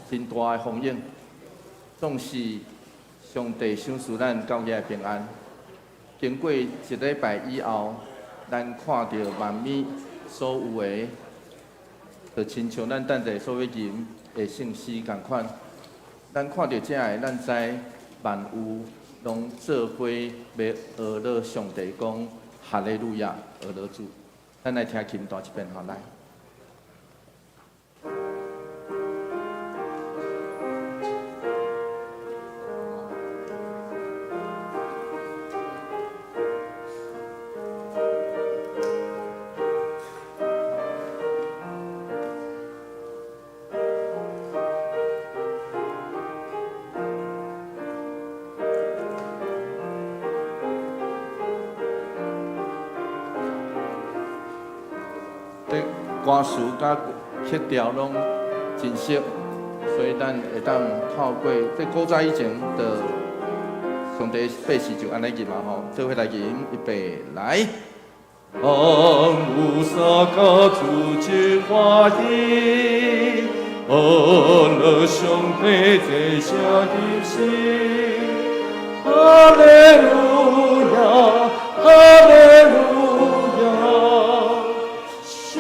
真大的丰盈。总是上帝赏赐咱到夜平安。经过一礼拜以后，咱看到万米所有的，就亲像咱等下所要吟的圣诗共款。咱看到这个，咱知万有拢做伙要学乐上帝讲哈利路亚，学乐主。咱来听琴段一遍，好来。歌词甲曲调拢真熟，所以咱会当透过这古早以前的上帝百姓就安尼吟嘛吼，做伙来吟，预备来。万有三甲主之欢喜，阿乐上帝这声入心，哈利路亚，哈利路亚。上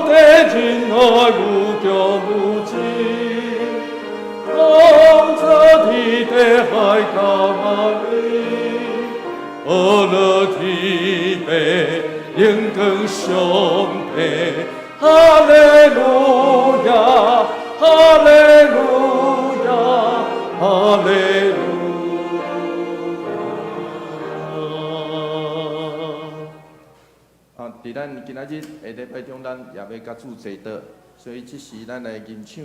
帝真爱无疆无尽，创造天地海角万里，阿乐天父荣光上帝，哈利路亚，哈利路亚，哈利路亚。伫咱今仔日下礼拜中，咱也要甲主坐倒，所以即时咱来吟唱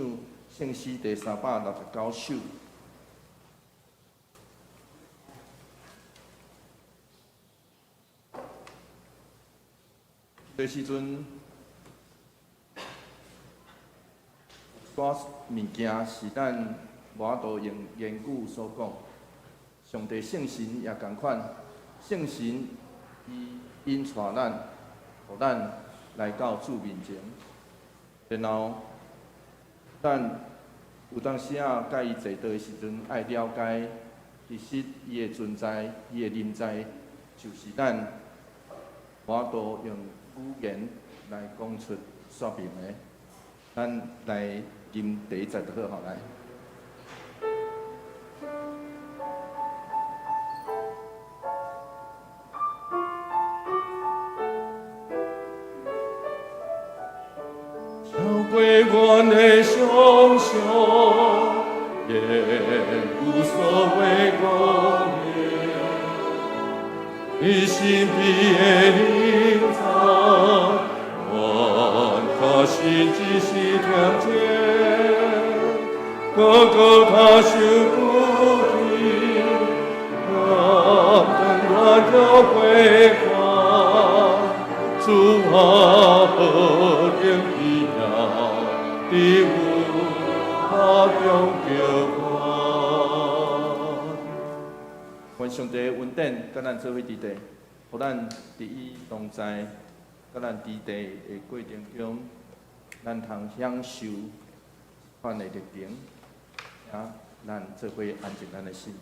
圣诗第369首。这时阵，寡物件是咱无法度用言语所讲。上帝圣神也共款，圣神伊引带咱。互咱来到主面前，然后咱有当时啊，甲伊坐倒的时阵，爱了解，其实伊的存在，伊的临在，就是咱无法度用语言来讲出说明的。咱来吟第一节就好，来。过阮的想象，也无所谓光明。你身边的灵藏，愿他心只是听见，个个他受不停，让等要归还，主啊，何等奇妙！你有他中叫我，愿上帝的恩典甲咱做伙伫地，互咱伫伊同在，甲咱伫地的过程中，咱通享受款的热情，啊，咱做伙安静咱的心。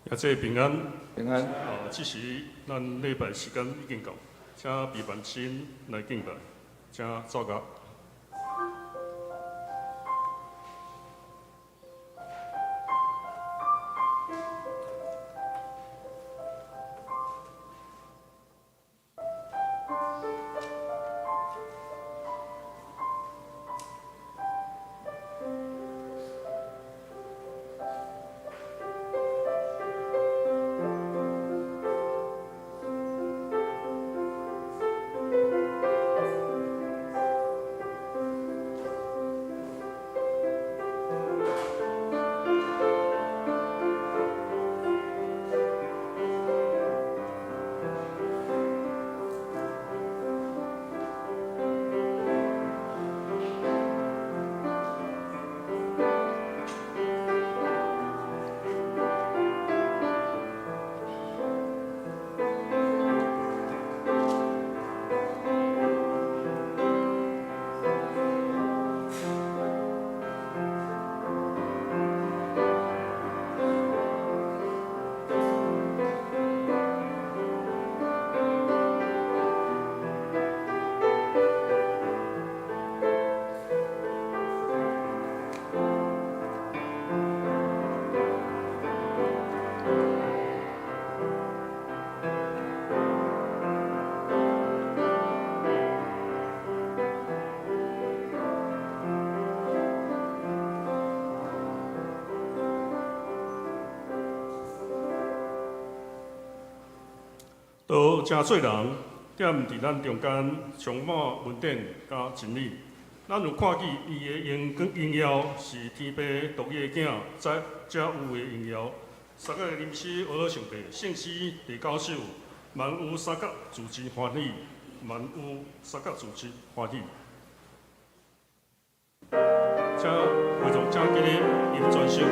也即平安，平安。即时咱礼拜时间已经到，请备万心来敬拜，请作乐。都真侪人踮伫咱中间充满文典甲真理。咱有看见伊的荣耀是天父独一的囝，才有的荣耀。三个临时阿拉上帝，圣诗第9首，万有三角自之欢喜，万有三角自之欢喜。请会众请今日吟全首。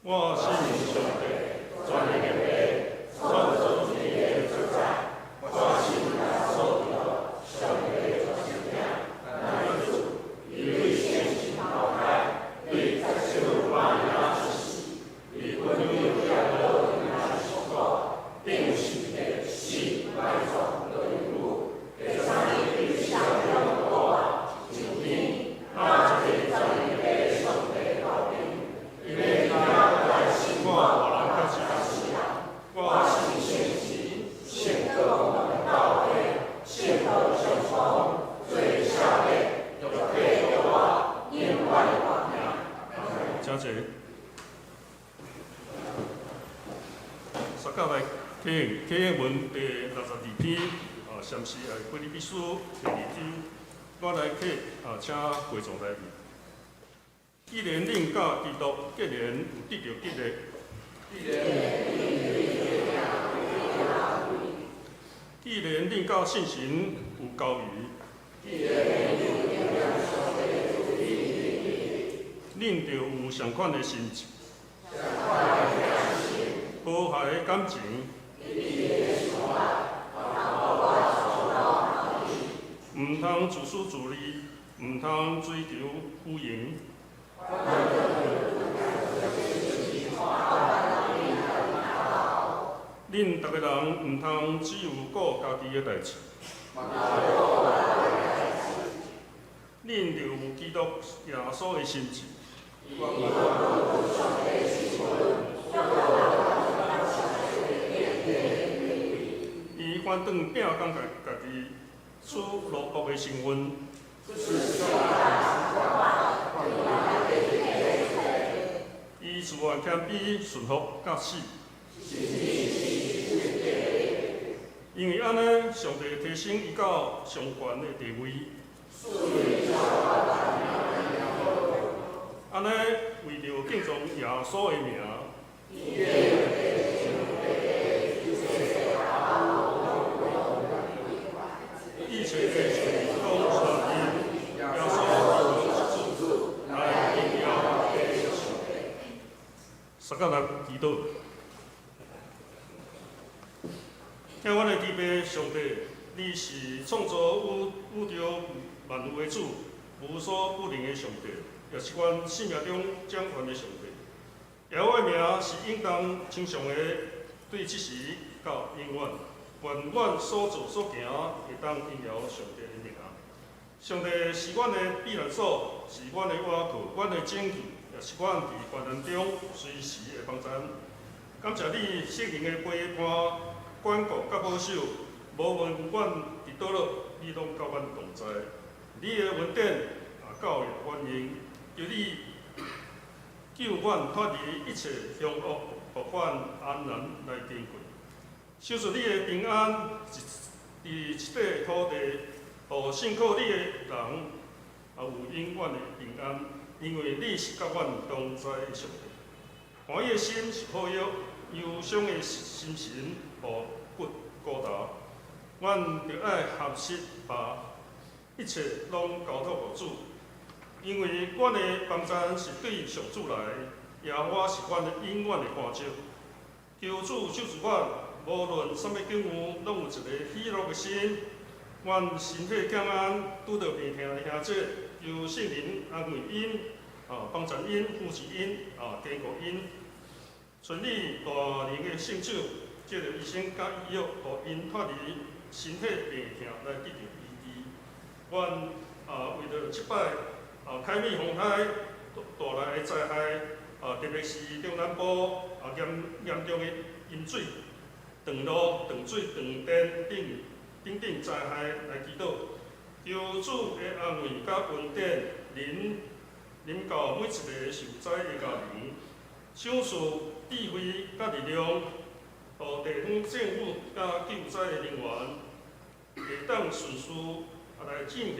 我信上帝，全能的父，创造天地的主宰。我信他所有上帝的作成乃主，以为先行抛开，以在世万有之时，以温柔的乐意来说过，并使的喜来从的领悟，给上帝的下用过，今天那这在你的上帝道理，因为他。我信先行，信各我们道理，信后生从，最下列有配有我，因外往呀。请坐。三角来听启应文第62篇，禅师腓立比书第2章，我来启，请会众来念。既然恁甲基督结连有得到激励。既然恁到信心有交予，恁就有相款的心情，和諧的感情，唔通自私自利，唔通追求虚榮。恁逐个人毋通只有顾家己的代志，恁着有基督耶稣的心志。伊反转摒讲家己属奴仆的身份。伊自愿谦卑顺服到死。因为安尼，上帝提升伊到上悬的地位。安尼，为着敬重耶稣的名，一切的事都顺因耶稣基督来荣耀撒迦利基督。听阮的弟爸上帝，你是创造宇宙万物的主，无所不能的上帝，也是阮生命中掌权的上帝。耶和华的名是应当称颂的，对即时到永远。愿阮所做所行会当荣耀上帝的名。上帝是阮的避难所，是阮的倚靠，阮的拯救，也是阮伫患难中随时的帮助。感谢你圣灵的陪伴、管顾甲保守，无论阮伫倒落，你拢甲阮同在。你的恩典教育阮用，求你救阮脱离一切凶恶，互阮安然来经过。守住你的平安，伫一块土地，互信靠你的人也有永远的平安，因为你是甲阮同在的上帝。欢喜的心是好药，忧伤的心神互骨孤单。阮着爱合适把一切拢交托互主，因为阮的帮助是对上主来，耶和华是阮的永远的看守。求主守住阮。无论什么境遇，拢有一个喜乐的心。阮身体健安，拄到病痛的兄姐，求圣灵安慰因，帮助因，扶持因，坚固因。顺利大能的圣手，借着医生甲医药，互因脱离身体病痛来得到医治。阮为着即摆凯美风台带来的灾害，特别是中南部严重的淹水。断路、断水、断电等灾害来祈祷，求主的安慰甲恩典临到每一个受灾的家庭，赏赐智慧甲力量，互地方政府甲救灾的人员会当顺序来进行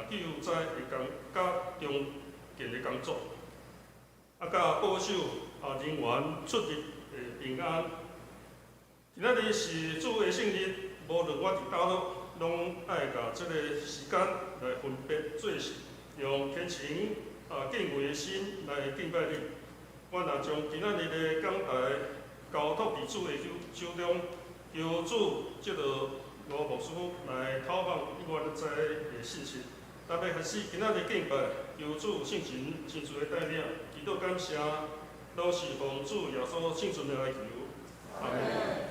救灾的甲中建的工作，甲保守人员出入的平安。今仔日是主的圣日，无论我伫倒落，拢爱甲即个时间来分别做事，用虔诚敬畏的心来敬拜你。我也将今仔日的讲台交托伫主的手中，求主借着罗牧师来讨访原在的信息。特别开始今仔日敬拜，求主圣神亲自的带领，祈祷感谢，都是奉主耶稣圣尊的来求。阿门。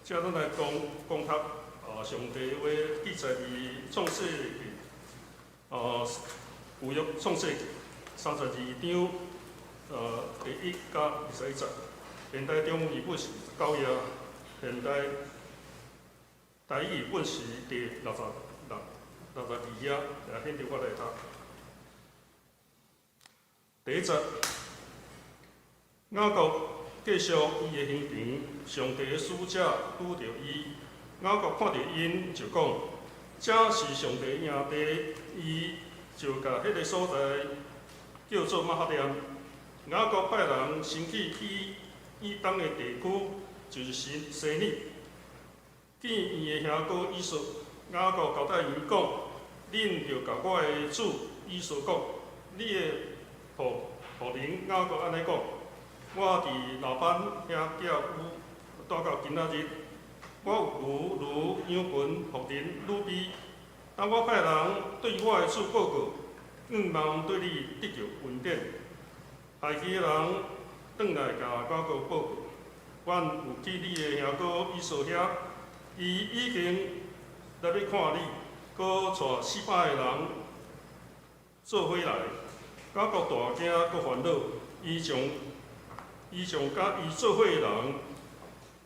今仔来讲读上帝话记载伫创世纪，旧约创世纪32章第1甲21节，现代中译本是29页，现代台语本是第62页，也显着我来读。第1节，雅各继续伊的行程，上帝的使者拄着伊，雅各看到因就讲：这是上帝的营地，伊就甲迄个所在叫做马哈念。雅各派人先去以东的地区，就是西尼，见伊的兄哥以扫。雅各交代伊讲：恁着甲我的主以扫讲，你的仆人雅各安尼讲。我伫老板兄囝有带到今仔日，我有牛如羊群，福人愈美。当我派人对我的主报告，愿望对你得到恩典。害己的人转来甲我告报告，阮有去你的兄哥以扫遐，伊已经来要看你，搁带400个人做伙来。雅各大惊，搁烦恼，伊将甲伊做伙的人，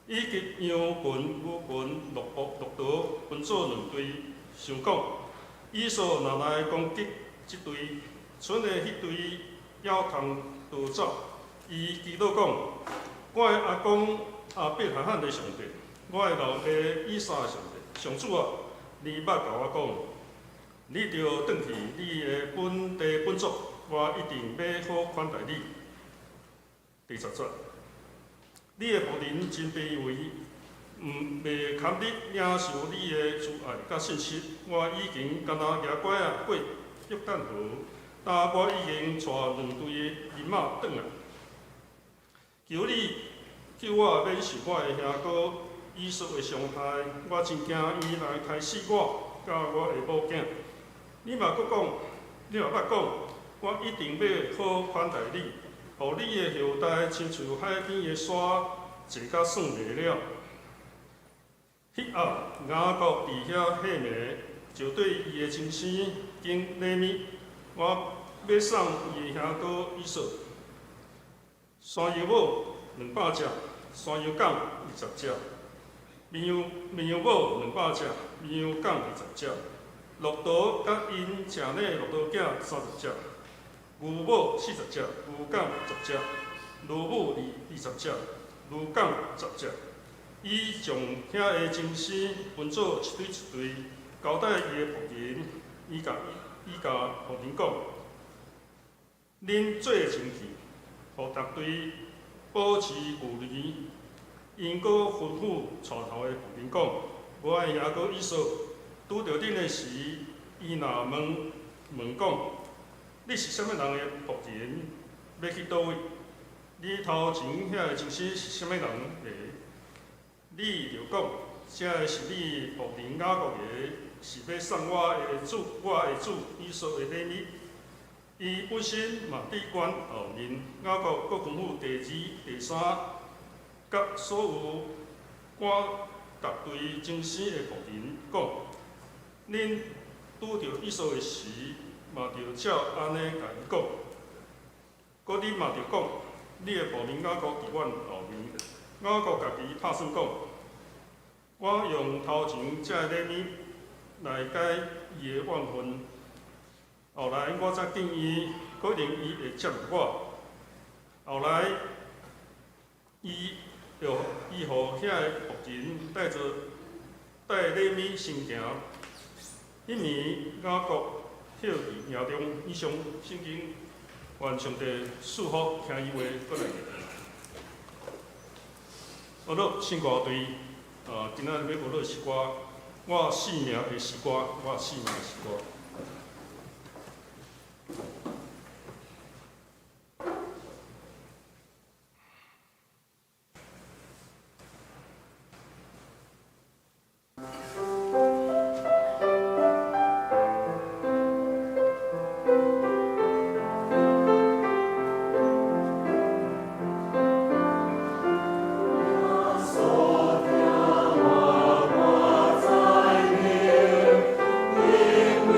以及羊群、牛群、骆驼分做2队，想讲，以扫若来攻击即队，剩的迄队要通逃走。伊祈祷讲：我的阿公阿伯海汉的上帝，我的老爸以撒的上帝，上主啊，你捌甲我讲，你着转去你的本地本族，我一定要好款待你。第10节，你的仆人真卑微，袂堪你领受你的慈爱甲信息。我已经干那举拐啊过约旦河，但我已经带2队的人马转来。求你救我免受我的兄哥以扫的伤害，我真惊伊来杀死我，甲我的某囝。你嘛佫讲，你嘛捌讲，我一定要好款待你，互你的后代亲像海边的沙，坐甲算袂了。迄暗，雅各伫遐细迷，就对伊的亲生经礼物，我要送伊的兄哥以扫。山羊母200只，山羊港20只，绵羊母200只，绵羊港20只，骆驼甲因车内骆驼囝30只，牛母40只，牛港10只，驢母20只，驢港10只。伊将遐个精生分做一队一队，交代伊的仆人，伊甲仆人讲：恁做前去，互逐队保持距离。因阁吩咐带头的仆人讲：我的兄哥以扫拄着恁的时，伊若问讲：你是啥物人的仆人？要去倒位？你头前遐个精生是啥物人个？你就讲，这个是你仆人雅各个，是要送我的主以扫的礼物。伊本身嘛伫管后面，雅各阁吩咐第2、第3，甲所有我逐队精生的仆人讲：恁拄着以扫的时，嘛着照安尼甲伊讲。搁你嘛着讲，你的仆人雅各伫阮后面。雅各家己拍算讲：我用头前这个礼物来解伊的怨恨，后来我再见伊，可能伊会接纳我。后来伊互遐个仆人带礼物先行。迄年雅各歇伫营中，以上圣经愿上帝赐福，听伊话过来。学乐圣歌队，今仔日要学乐诗歌，我生命的诗歌，我生命的诗歌。我在你，因为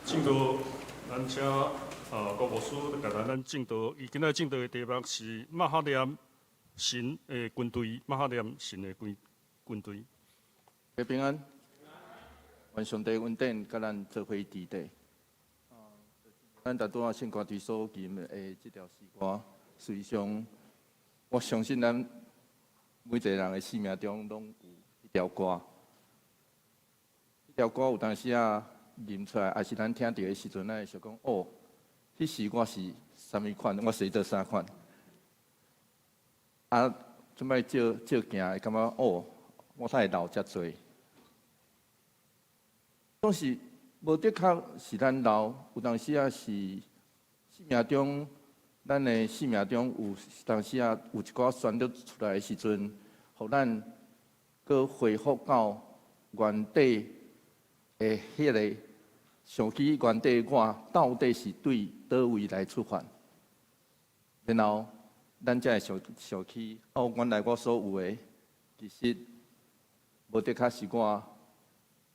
正道，咱请国务师甲咱正道，伊今仔正道的题目是马哈念神的军队，马哈念神的军队。各位平安，愿上帝恩典甲咱做伙伫地。咱大多啊圣歌队所吟的这条诗歌，实际上我相信咱每一个人的生命中拢有一条歌。这条歌有当时啊吟出来，也是咱听到的时阵，咱会想讲哦，迄时我是啥物款，我写做啥款。啊，准备照行，会感觉哦，我才会老遮多。总是无的确是咱老，有当时啊是生命中，咱的生命中有当时啊有一寡旋律出来的时阵，互咱搁恢复到原底的迄个，想起原底的我到底是对倒位来出发，然后咱才会想起哦，原来我所有的其实无的确是我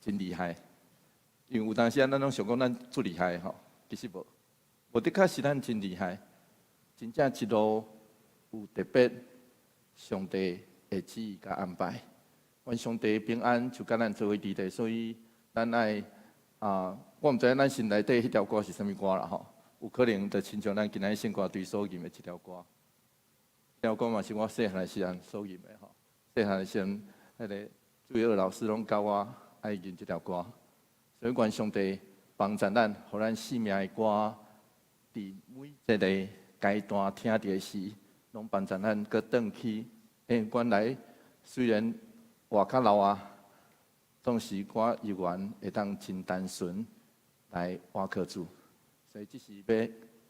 真厉害。因为有当时啊，咱拢想讲咱最厉害吼，其实无的确是咱真厉害，真正一路有特别上帝的旨意甲安排。愿上帝平安就甲咱做伙伫地，所以咱爱我毋知影咱心内底迄条歌是啥物歌啦吼，有可能就亲像咱今仔圣歌队所吟的这条歌，这条歌嘛是我细汉的时阵所吟的吼，细汉的时阵，迄个主要老师拢教我爱吟这条歌。所以，愿上帝帮助咱，互咱生命的歌，伫每一个阶段听着时，拢帮助咱搁转去。原来虽然活较老啊，总是我依然会当真单纯来活靠主。所以，这是要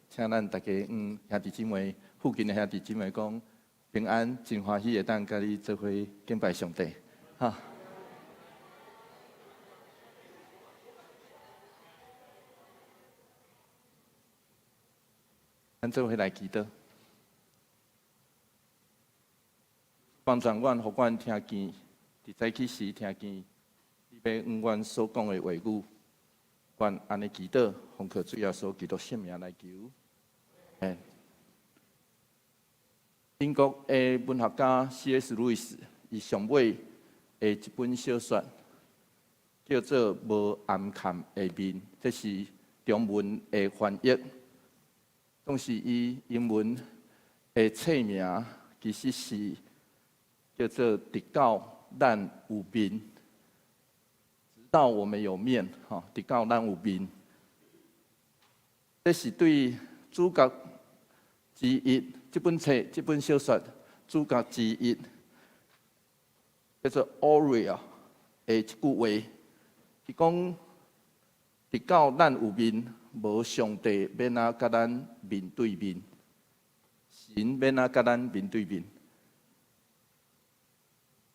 请咱大家兄弟姊妹、附近的兄弟姊妹讲平安，真欢喜会当甲你做伙敬拜上帝，哈。咱做伙来祈祷，帮助阮，互阮听见，伫早起时听见，你要用阮所讲的话语，阮安尼祈祷，奉靠主耶稣基督圣名来求。英国的文学家 C.S. 路易斯，伊上尾的一本小说叫做《无暗坎的面》，这是中文的翻译。总是伊英文的册名，其实是叫做“直到咱有面”，直到我们有面，哈，直到咱有面。这是对主角之一，这本小说主角之一叫做 Orwell 的一句话，伊讲：“直到咱有面。”无上帝免啊，甲咱面对面；神免啊，甲咱面对面。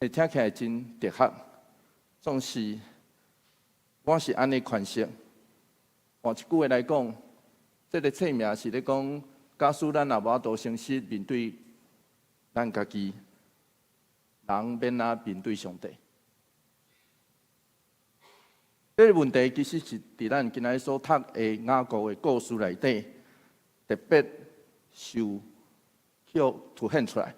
会听起来真哲学，总是我是安尼诠释。换一句话来讲，这个册名是咧讲，假使咱也无法度诚实面对咱家己，人免啊面对上帝。这个问题其实是伫咱今仔所读的雅各的故事内底，特别受凸显出来。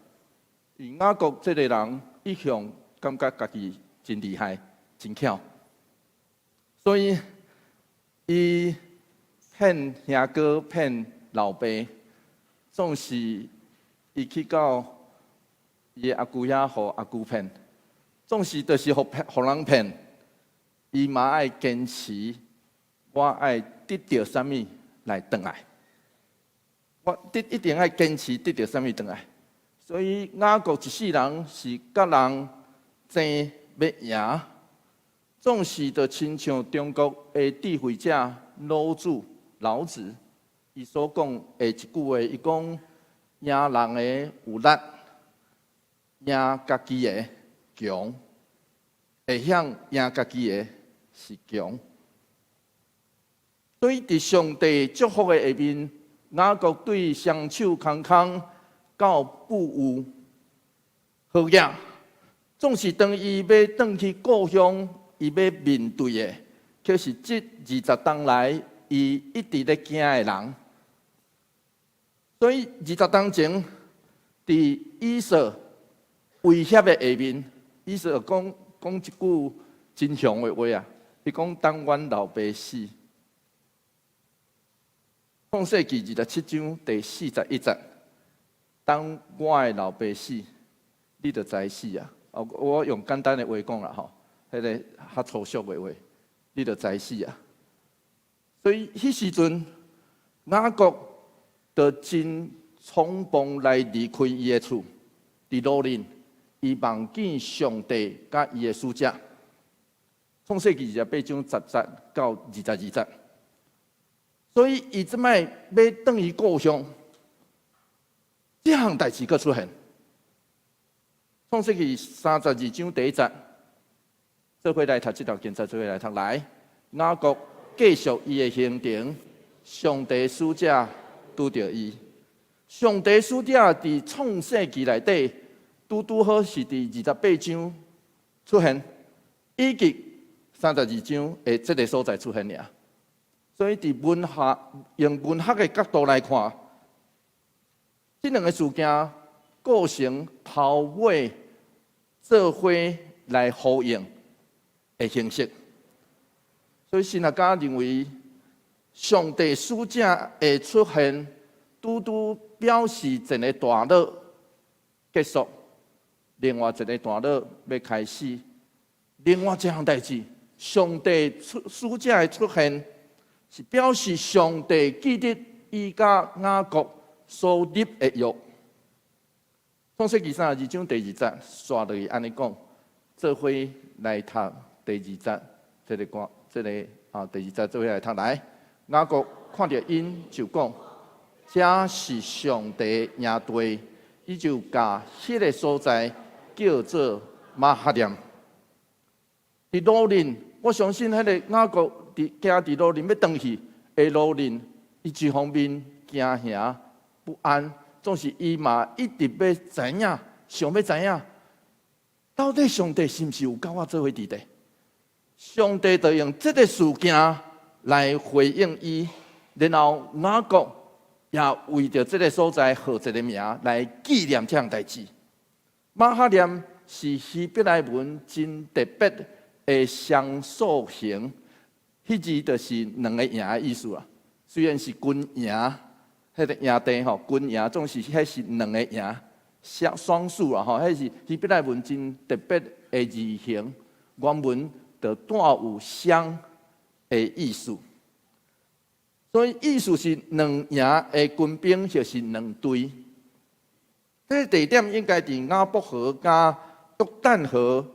因雅各这个人一向感觉家己真厉害、真巧，所以伊骗兄哥、骗老爸，总是伊去到伊的阿姑遐，互阿姑骗，总是就是互人骗。伊嘛爱坚持，我爱得到啥物来回来，我一定爱坚持得到啥物回来。所以雅各一世人是甲人争要赢，总是就亲像中国的智慧者老子伊所讲的一句话，伊讲赢人的有力，赢家己的强，会晓赢家己的。是强，所以伫上帝祝福的下面，雅各对双手空空到不有好嘢，总是当伊要转去故乡，伊要面对的，却是这20冬来伊一直咧惊的人。所以20当前，伫以色威胁的下面，以色讲一句真凶的话啊，伊讲当阮老爸死。创世纪27章第41节，当我的老爸死，你就知死啊！我用简单的话讲啦吼，迄个较粗俗的话，你就知死啊！所以迄时阵，雅各就真匆忙来离开伊的厝，伫路人，伊望见上帝甲伊的使者。创世纪28章10节到22节，所以伊即摆要转去故乡，这项代志佫出现。创世纪32章第1节，做伙来读这条经节，做伙来读来。雅各继续伊的行程，上帝使者拄着伊。上帝使者伫创世纪内底，拄好是伫28章出现，以及32章的这个所在出现了。所以伫用文学的角度来看，这两个事件构成头尾做伙来呼应的形式。所以神学家认为，上帝使者的出现，拄表示一个段落结束，另外一个段落要开始。另外一项代志，上帝使者的出现，是表示上帝记得伊甲雅各所立的约。创世纪32章第2节，刷落去安尼讲，做伙来读第2节，这个第2节做伙来读来。雅各看到因就讲，这是上帝营地，伊就甲迄个所在叫做马哈念。伫路人，我相信迄个雅各伫路人要转去的路人，伊一方面惊吓不安，总是伊嘛一直要知影，想要知影，到底上帝是毋是有甲我做伙伫地？上帝就用这个事件来回应伊，然后雅各也为着这个所在号一个名来纪念这项代志。马哈念是希伯来文真特别的双数形，迄字就是两个营的意思啦。虽然是军营，迄个营地吼，军营总是迄是两个营，双数啦吼，迄是希伯来文真特别的字形，原文就带有双的意思。所以意思是两营的军兵就是两队。这个地点应该伫雅博河加约旦河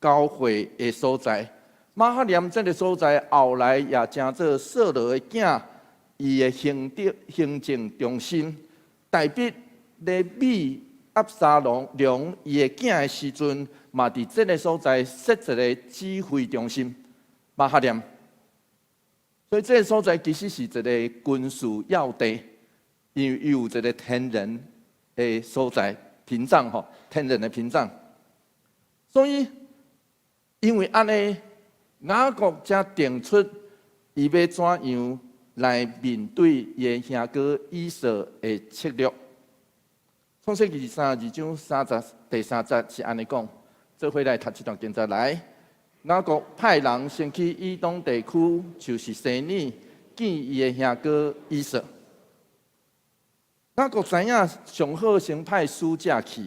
交汇的所在。马哈念这个所在后来也成做扫罗的囝，伊的行政中心。大卫咧米押沙龙伊的囝的时阵，嘛伫这个所在设一个指挥中心。马哈念。所以这个所在其实是一个军事要地，因为有一个天然的所在屏障吼，天然的屏障。所以因为安尼，雅各才定出伊要怎样来面对伊的兄哥以扫的策略。创世纪32章第3节是安尼讲，做伙来读这段经节来。雅各派人先去以东地区，就是西尼见伊的兄哥以扫。雅各知影上好先派使者去，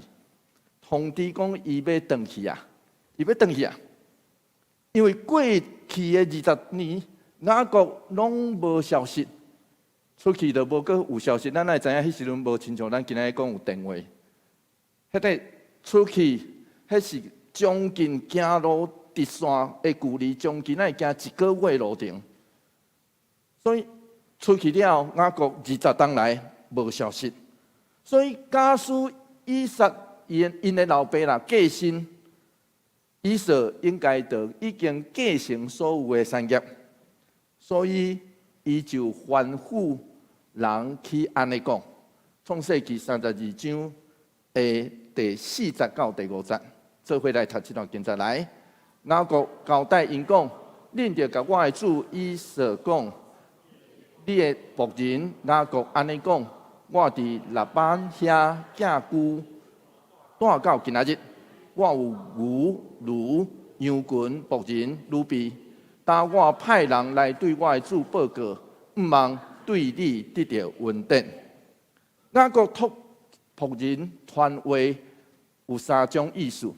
通知讲伊要转去啊，因为过去的20年，雅各拢无消息，出去就无阁有消息。咱也知影，迄时阵无亲像咱今仔讲有电话，迄个出去，迄是将近行路。直线的距离将近会行1个月路程，所以出去了，雅各20天来无消息，所以假使以撒因的老爸啦过身，以扫应该就已经继承所有的产业，所以伊就吩咐人去安尼讲。创世纪32章的第4节到第5节，做伙来读这段经节来。雅各交代因讲：恁着甲我的主以扫讲，你的仆人雅各安尼讲，我伫腊班遐寄居带到今仔日，我有牛、驴、羊群、仆人、女婢，当我派人来对我的主报告，毋望对你得到稳定。雅各托仆人传话有3种意思。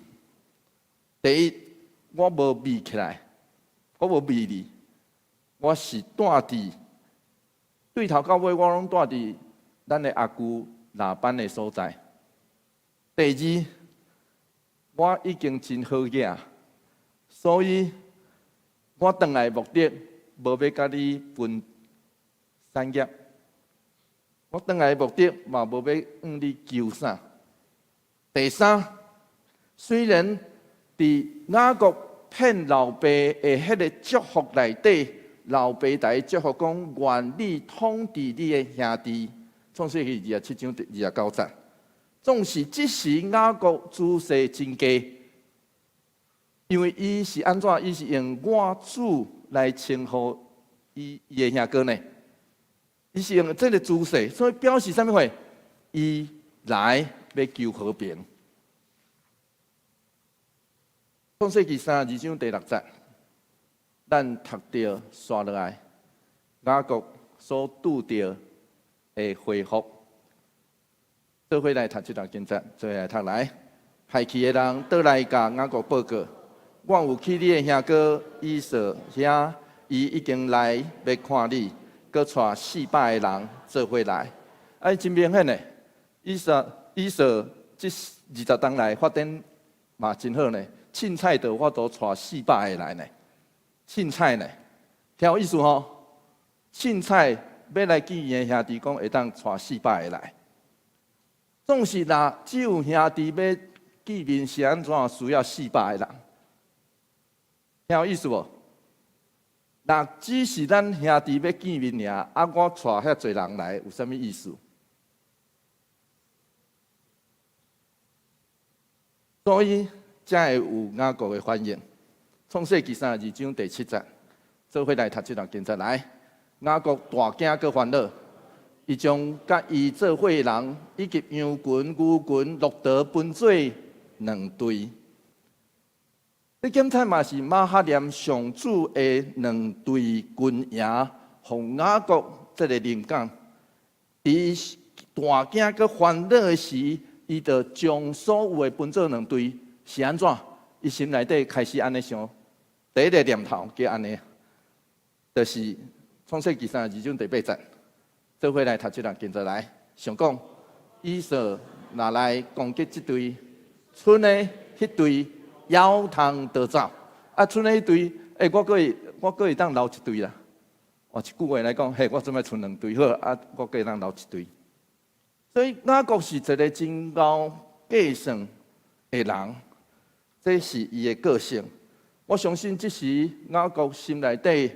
第一，我无密起来，我无密你，我是住伫对头到尾，我拢住伫咱的阿舅腊班的所在。第二，我已经真好养，所以我回来的目的无要甲你分产业，我回来的目的嘛无要向你求啥。第三，虽然伫雅各骗老爸的迄个祝福内底，老爸在祝福讲愿你统治你的兄弟，创世纪27章29节。总是即时雅各姿势真低，因为伊是安怎？伊是用我主来称呼伊的兄哥呢？伊是用这个姿势，所以表示啥物话？伊来要求和平。创世纪32章第6节，咱读到刷落来，雅各所拄到的回复。做伙来读这段经节，做伙来读来。害去的人倒来甲雅各报告，我有去你的兄哥以扫遐，伊已经来要看你，搁带400个人做伙来。真明显的，以扫这20天来发展嘛真好呢。凊彩就我都带400个来呢，凊彩呢，听有意思吼？凊彩要来见伊的兄弟，讲会当带400个来。总是若只有兄弟要见面是安怎需要400个人？听有意思无？若只是咱兄弟要见面尔，我带遐侪人来，有啥物意思？所以才会有雅各的反应。创世纪32章第7节，做伙来读这段经节来。雅各大惊搁烦恼。伊将甲伊做伙的人以及羊群、牛群、骆驼分做2队。这检查嘛是马哈念上主的2队军营，互雅各这个灵感。伫大惊搁烦恼的时，伊就将所有的分做2队，是安怎？伊心内底开始安尼想，第一个念头叫安尼，就是创世纪32章第8节。做伙来读这段经节来，想讲以扫若来攻击这队，剩的迄队摇头逃走，剩的迄队，我可以当留一队啦。换一句话来讲，我准备剩2队好，我可以当留一队。所以雅各是一个真高计算的人，这是伊的个性。我相信这时雅各心内底。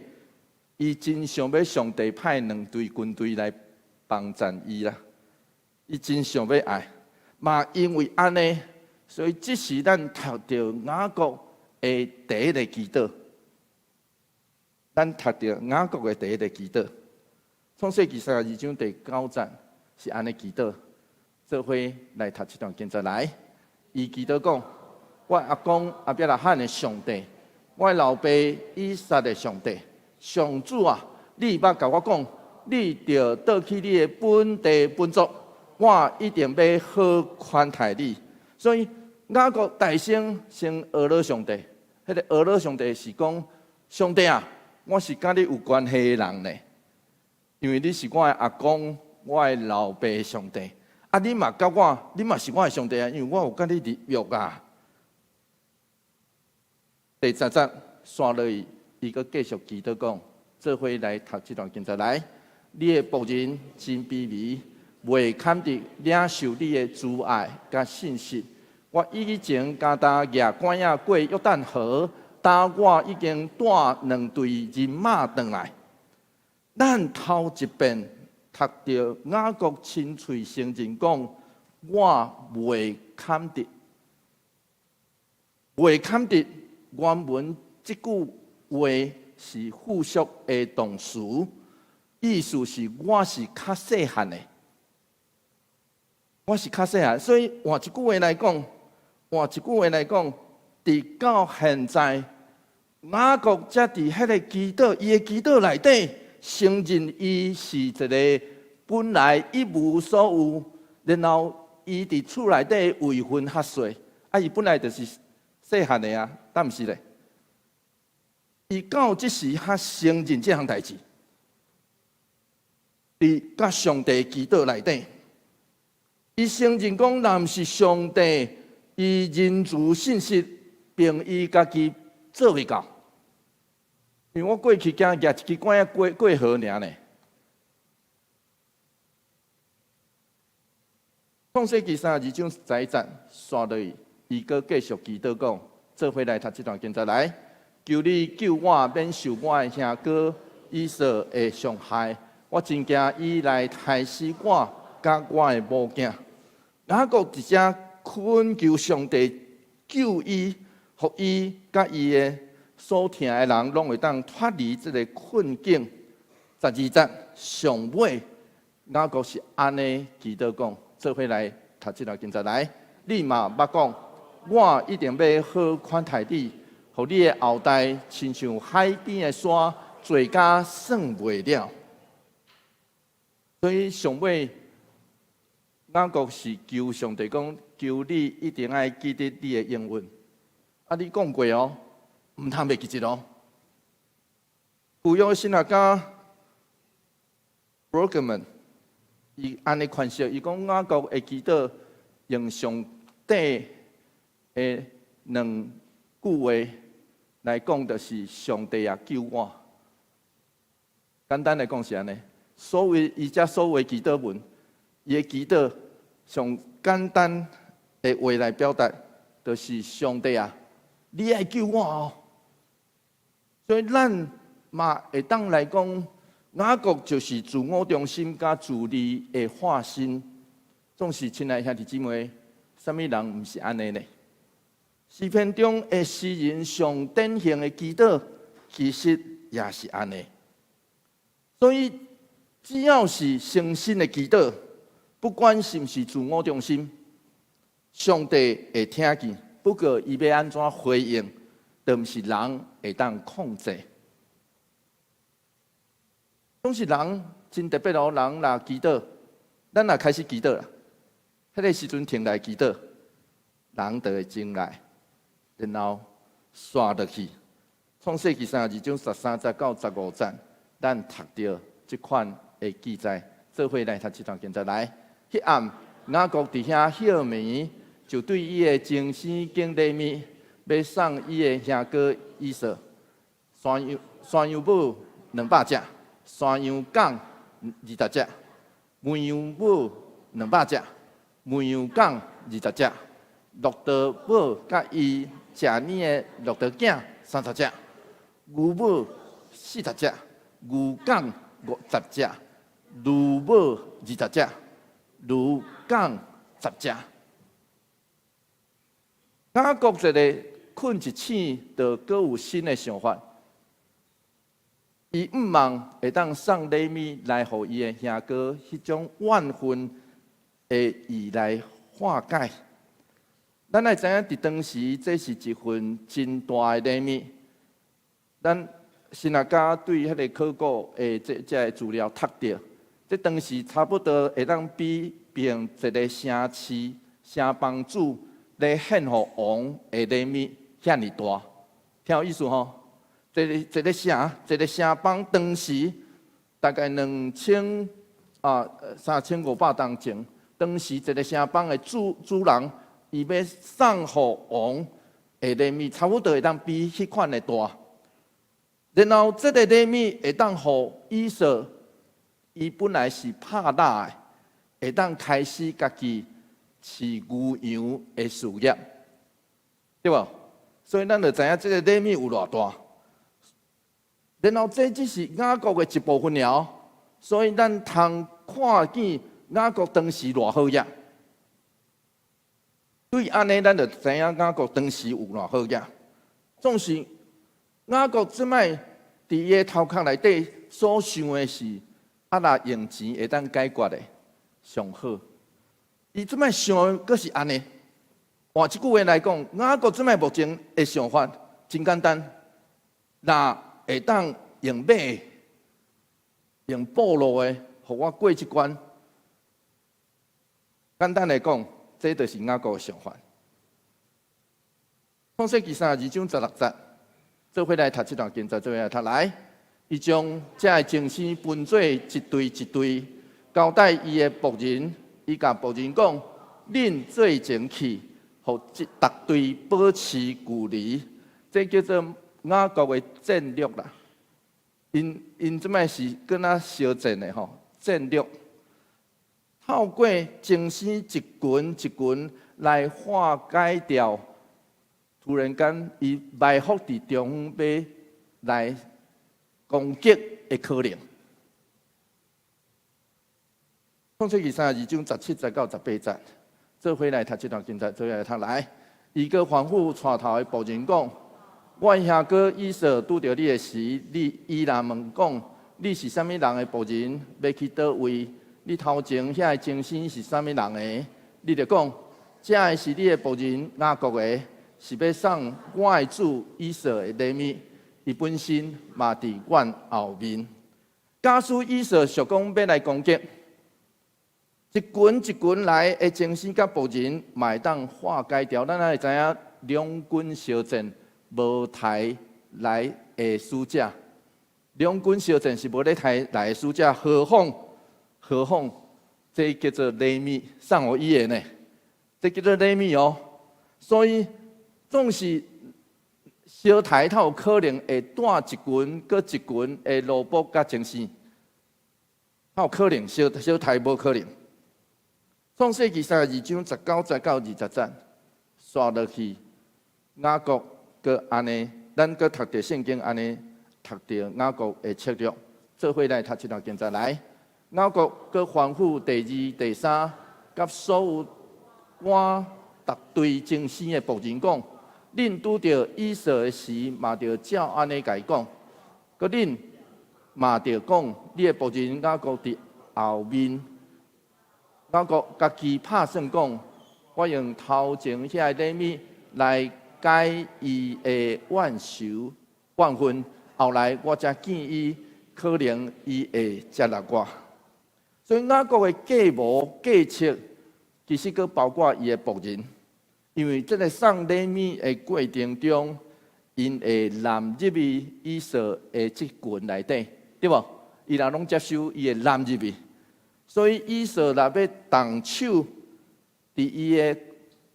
伊真想要上帝派2队军队来帮战伊啦，伊真想要爱，嘛因为安尼，所以即时咱读到雅各的第一个祈祷，咱读到雅各的第一个祈祷，创世纪32章第9节是安尼祈祷，做伙来读这段经节来。伊祈祷讲：我阿公阿伯拉罕的上帝，我老爸以撒的上帝。上主啊，你捌甲我讲，你着倒去你的本地本族，我一定要好款待你。所以雅各大声先讹了上帝，迄个讹了上帝是讲，上帝啊，我是甲你有关系的人呢，因为你是我的阿公，我的老爸的上帝。你嘛甲我，你嘛是我的上帝啊，因为我有甲你立约啊。第10节刷落去。伊阁继续祈祷讲，做伙来读这段经节来。你的仆人真卑微，未堪得领受你的慈爱甲信息。我以前加他亚关亚过约旦河，但我已经带2队人马回来。咱头一遍读到雅各亲嘴承认讲，我未堪得，未堪得。原文这句话是复数的动词，意思是我是较细汉的，我是较细汉，所以换一句话来讲，直到现在，雅各才伫迄个祈祷，伊的祈祷内底承认伊是一个本来一无所有，然后伊伫厝内底未婚合岁，伊本来就是细汉的啊，但毋是咧。伊到即时较承认这项代志，伫甲上帝祈祷内底，伊承认讲，若毋是上帝，伊人主信息，并伊家己做未到。因为我过去惊举一支管仔过河尔呢。创世纪32章11节，刷落去，伊阁继续祈祷讲，做伙来读这段经节来。求你救我，免受我的兄哥以扫的伤害。我真惊伊来害死我，甲我的某囝。雅各直接恳求上帝救伊，互伊甲伊的所疼的人，拢会当脱离这个困境。12节上尾，雅各是安尼祈祷讲。做伙来读这段经节来，你嘛捌讲，我一定要好款待你，互你的后代亲像海边的沙，做甲算袂了。所以上尾，雅各是求上帝讲，求你一定爱记得你的应允。你讲过哦，唔通袂记得哦。旧约神学家 Brueggemann 伊安尼诠释，伊讲雅各会祈祷用上帝的两句话来讲，就是上帝啊救我。简单来讲是安尼，伊遮所有祈祷文，伊的祈祷上简单的话来表达，就是上帝啊，你爱救我哦。所以咱嘛会当来讲。雅各就是自我中心甲自利的化身，总是亲爱兄弟姊妹，什么人毋是安尼呢？诗篇中的诗人上典型的祈祷，其实也是安尼。所以只要是诚心的祈祷，不管是毋是自我中心，上帝会听见。不过伊要安怎回应，都毋是人会当控制。总是人真特别哦，人若祈祷，咱若开始祈祷啦，迄个时阵停来祈祷，人就会进来，然后刷落去。创世纪32章13节到15节，咱读到这款的记载，做伙来读这段经节来。迄暗，雅各伫遐歇眠，就对伊的情生敬礼物，要送伊的兄哥以扫，山羊母200只。山羊港20只，绵羊母200只，绵羊港20只，骆驼母甲伊食年的骆驼囝30只，牛母40只，牛港50只，驴母20只，驴港10只。雅各一个困一醒，就阁有新的想法。伊毋望会当送礼物来，互伊的兄哥迄种怨恨的意来化解。咱爱知影，伫当时这是一份真大的礼物。咱神学家对迄个考古的这资料读到，这当时差不多会当比并一个城市、城邦主来献互王的礼物遐尼大，听有意思吼？一个城邦当时大概3500年前，当时一个城邦的主人，伊要送互王的礼物，差不多会当比迄款的大。然后这个礼物会当互以扫，伊本来是拍打的，会当开始家己饲牛羊的事业，对无？所以咱就知影这个礼物有偌大。然后这只是雅各的一部分了，所以咱通看见雅各当时偌好业。对安尼，咱就知影雅各当时有偌好业。总是雅各即摆伫伊头壳内底所想的是，啊，若用钱会当解决的上好。伊即摆想的阁是安尼。换一句话来讲，雅各即摆目前的想法真简单，若会当用马的、用步路的，互我过即关。简单来讲，这就是雅各的想法。创世记32章16节，做伙来读这段经节，做伙来读来。伊将这个精星分做一队一队，交代伊的仆人。伊甲仆人讲：“恁做前去，互逐队保持距离。”这叫做雅各的战略啦。因即摆是跟咱相战的吼，战略。透过精星一群一群来化解掉，突然间伊埋伏伫中央要来攻击的可能。创世记32章17节到18节，做伙来读这段经节，做伙来读来。伊个吩咐带头的仆人讲：“我兄哥以扫拄着你的时，伊若问讲，你是啥物人的仆人？要去倒位？你头前遐个精星是啥物人的？你就讲，这个是你的仆人雅各的，是要送我的主以扫的礼物。伊本身嘛伫阮后面。假使以扫想讲要来攻击，一群一群来的精星甲仆人，嘛会当化解掉。咱会知影两军相战，无台来的输者。两军相战是无咧台来的输者，何况这叫做礼物送互伊的呢？这叫做礼物哦。所以总是小台，它有可能会带一群，搁一群的萝卜甲精星，它有可能小台无可能。创世记32章19节到20节，刷落去雅各搁安尼，咱搁读着圣经安尼，读着雅各的策略，做伙来读这段经节来。雅各搁吩咐第2、第3，甲所有我逐队精星的仆人讲：恁拄着以扫的时，嘛着照安尼甲伊讲。搁恁嘛着讲，你的仆人雅各伫后面。雅各家己拍算讲，我用头前遐个礼物来解伊的怨仇怨恨，后来我才见伊，可能伊会接纳我。所以雅各的计谋计策，其实佫包括伊的仆人，因为这个送礼物的过程中，因会纳入去以扫的这群内底，对无？伊若拢接受，伊会纳入去。所以以扫若要动手，伫伊的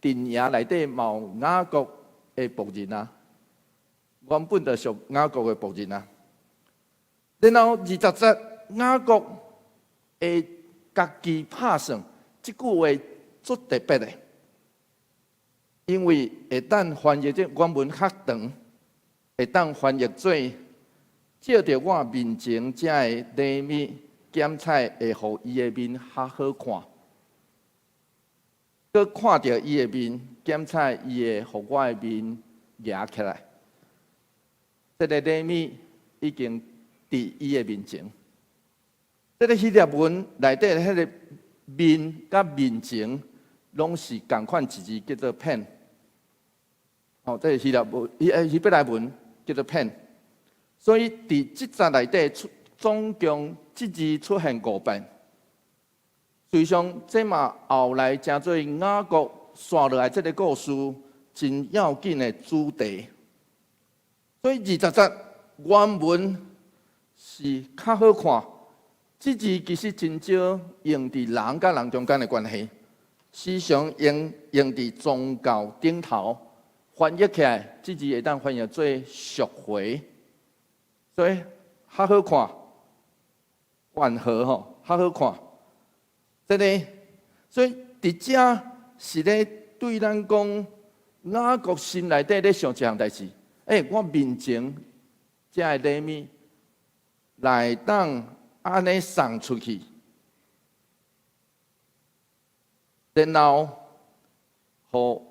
阵营内底嘛有雅各的仆人啊，原本就属雅各的仆人啊。然后20节，雅各会家己拍算，即句话足特别的，因为会当翻译这原文较长，会当翻译做照着我面前这个礼物。检菜会互伊的面较好看，佮看到伊的面，检菜伊会互我的面夹起来。这个礼物已经伫伊的面前。这个希腊文内底迄个面甲面前，拢是共款一字叫做 pen。哦，这是希腊文，希伯来文叫做 pen。所以伫即节内底总共即字出现5遍，随上这嘛后来成做雅各刷落来这个故事真要紧的主题。所以20节原文是较好看，即字其实真少用伫人甲人中间的关系，时常用伫宗教顶头，翻译起来即字会当翻译做赎回，所以较好看。缓和吼，较好看，真个，所以伫遮是咧对咱讲，雅各心内底咧想一项代志，我面前这个礼物来当安尼送出去，然后互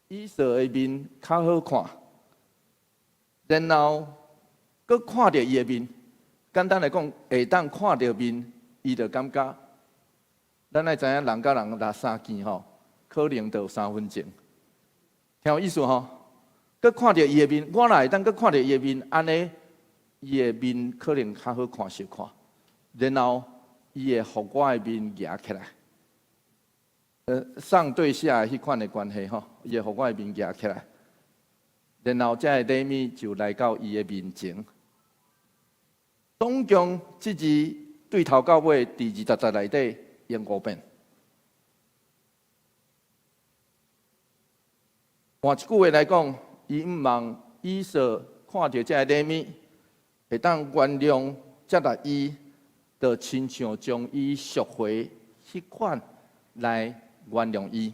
以扫的面较好看，然后佮看到伊的面。简单来讲，会当看到面，伊就感觉，咱爱知影人甲人拉三件吼，可能就有3分钟，听有意思吼？佮看到伊的面，我若会当佮看到伊的面，安尼伊的面可能较好看小看，然后伊会互我的面夹起来。上对下迄款的关系吼，伊会互我的面夹起来，然后才会礼物就来到伊的面前。总共即字对头到尾，第20节内底用5遍。换一句话来讲，伊毋望以扫看到这礼物，会当原谅接纳伊，就亲像将伊赎回迄款来。原谅伊。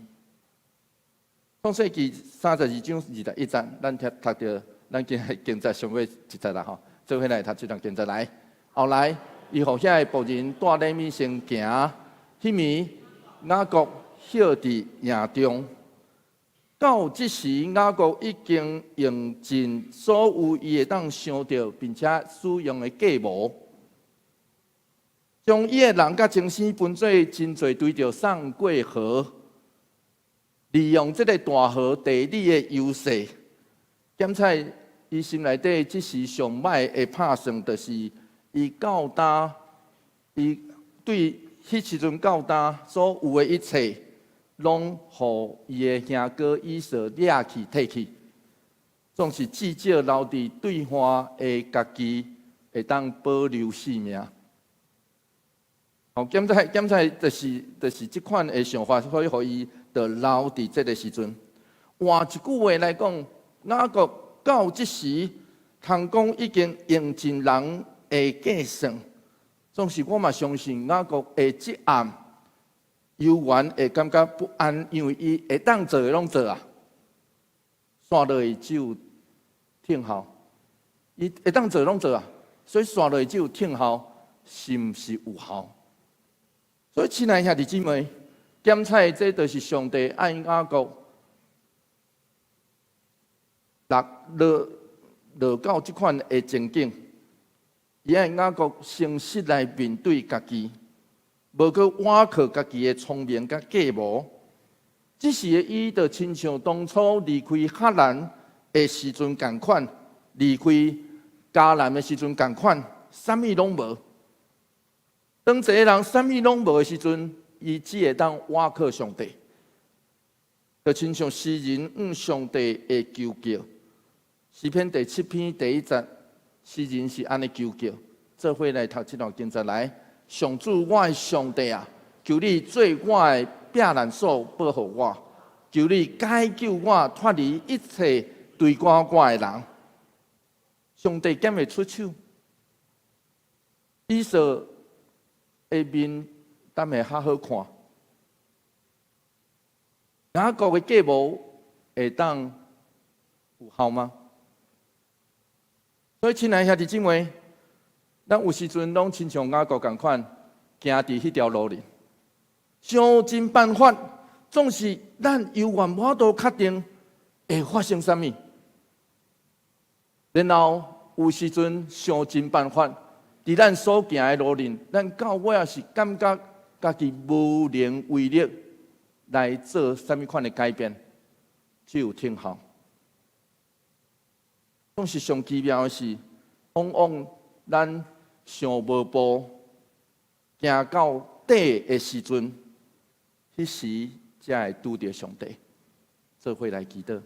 创世纪32章21节，咱读到，咱今日经节上尾一节啦吼，做伙来读这段经节来。后来，伊互遐个仆人带礼物先行，迄暝雅各歇伫营中。到即时，雅各已经用尽所有伊会当想到并且使用的计谋。将伊的人甲精神分做真侪对着送过河，利用这个大河地理的优势，检测伊心内底即时上歹的拍算，就是伊到呾，伊对迄时阵到呾所有的一切，拢互伊的兄哥以扫掠去摕去，总是至少留伫对方的家己会当保留性命。检测就是即款的想法，所以互伊就留伫即个时阵。换一句话来讲，雅各到即时，通讲已经用尽人的计算，总是我嘛相信雅各下即暗，犹原会感觉不安，因为伊会当做的拢做啊，线落去只有听候，伊会当做拢做啊，所以线落去只有听候，是毋是有效？所以，亲爱兄弟姊妹，检测这就是上帝爱雅各落到即款的情景，伊爱雅各诚实来面对家己，无去倚靠家己的聪明甲计谋。只是伊就亲像当初离开赫兰的时阵共款，离开迦南的时阵共款，啥物拢无。当一个人啥物拢无的时阵，伊只会当倚靠上帝，就亲像诗人向上帝的求叫。诗篇第7篇第1节，诗人是安尼求叫：做伙来读这段经节来。上主，我的上帝啊，求你做我的避难所，保护我；求你解救我，脱离一切对我的人。上帝敢会出手？以扫的面敢会较好看？雅各的计谋会当有效吗？所以，亲爱兄弟姊妹，咱有时阵拢亲像雅各共款，行伫迄条路里，想尽办法，总是咱犹原无法度确定会发生啥物。然后有时阵想尽办法。伫咱所行的路里，咱到尾也是感觉家己无能为力来做啥物款的改变，只有听候。总是上奇妙的是，往往咱想无步，行到底的时阵，迄时才会拄着上帝，做伙来祈祷。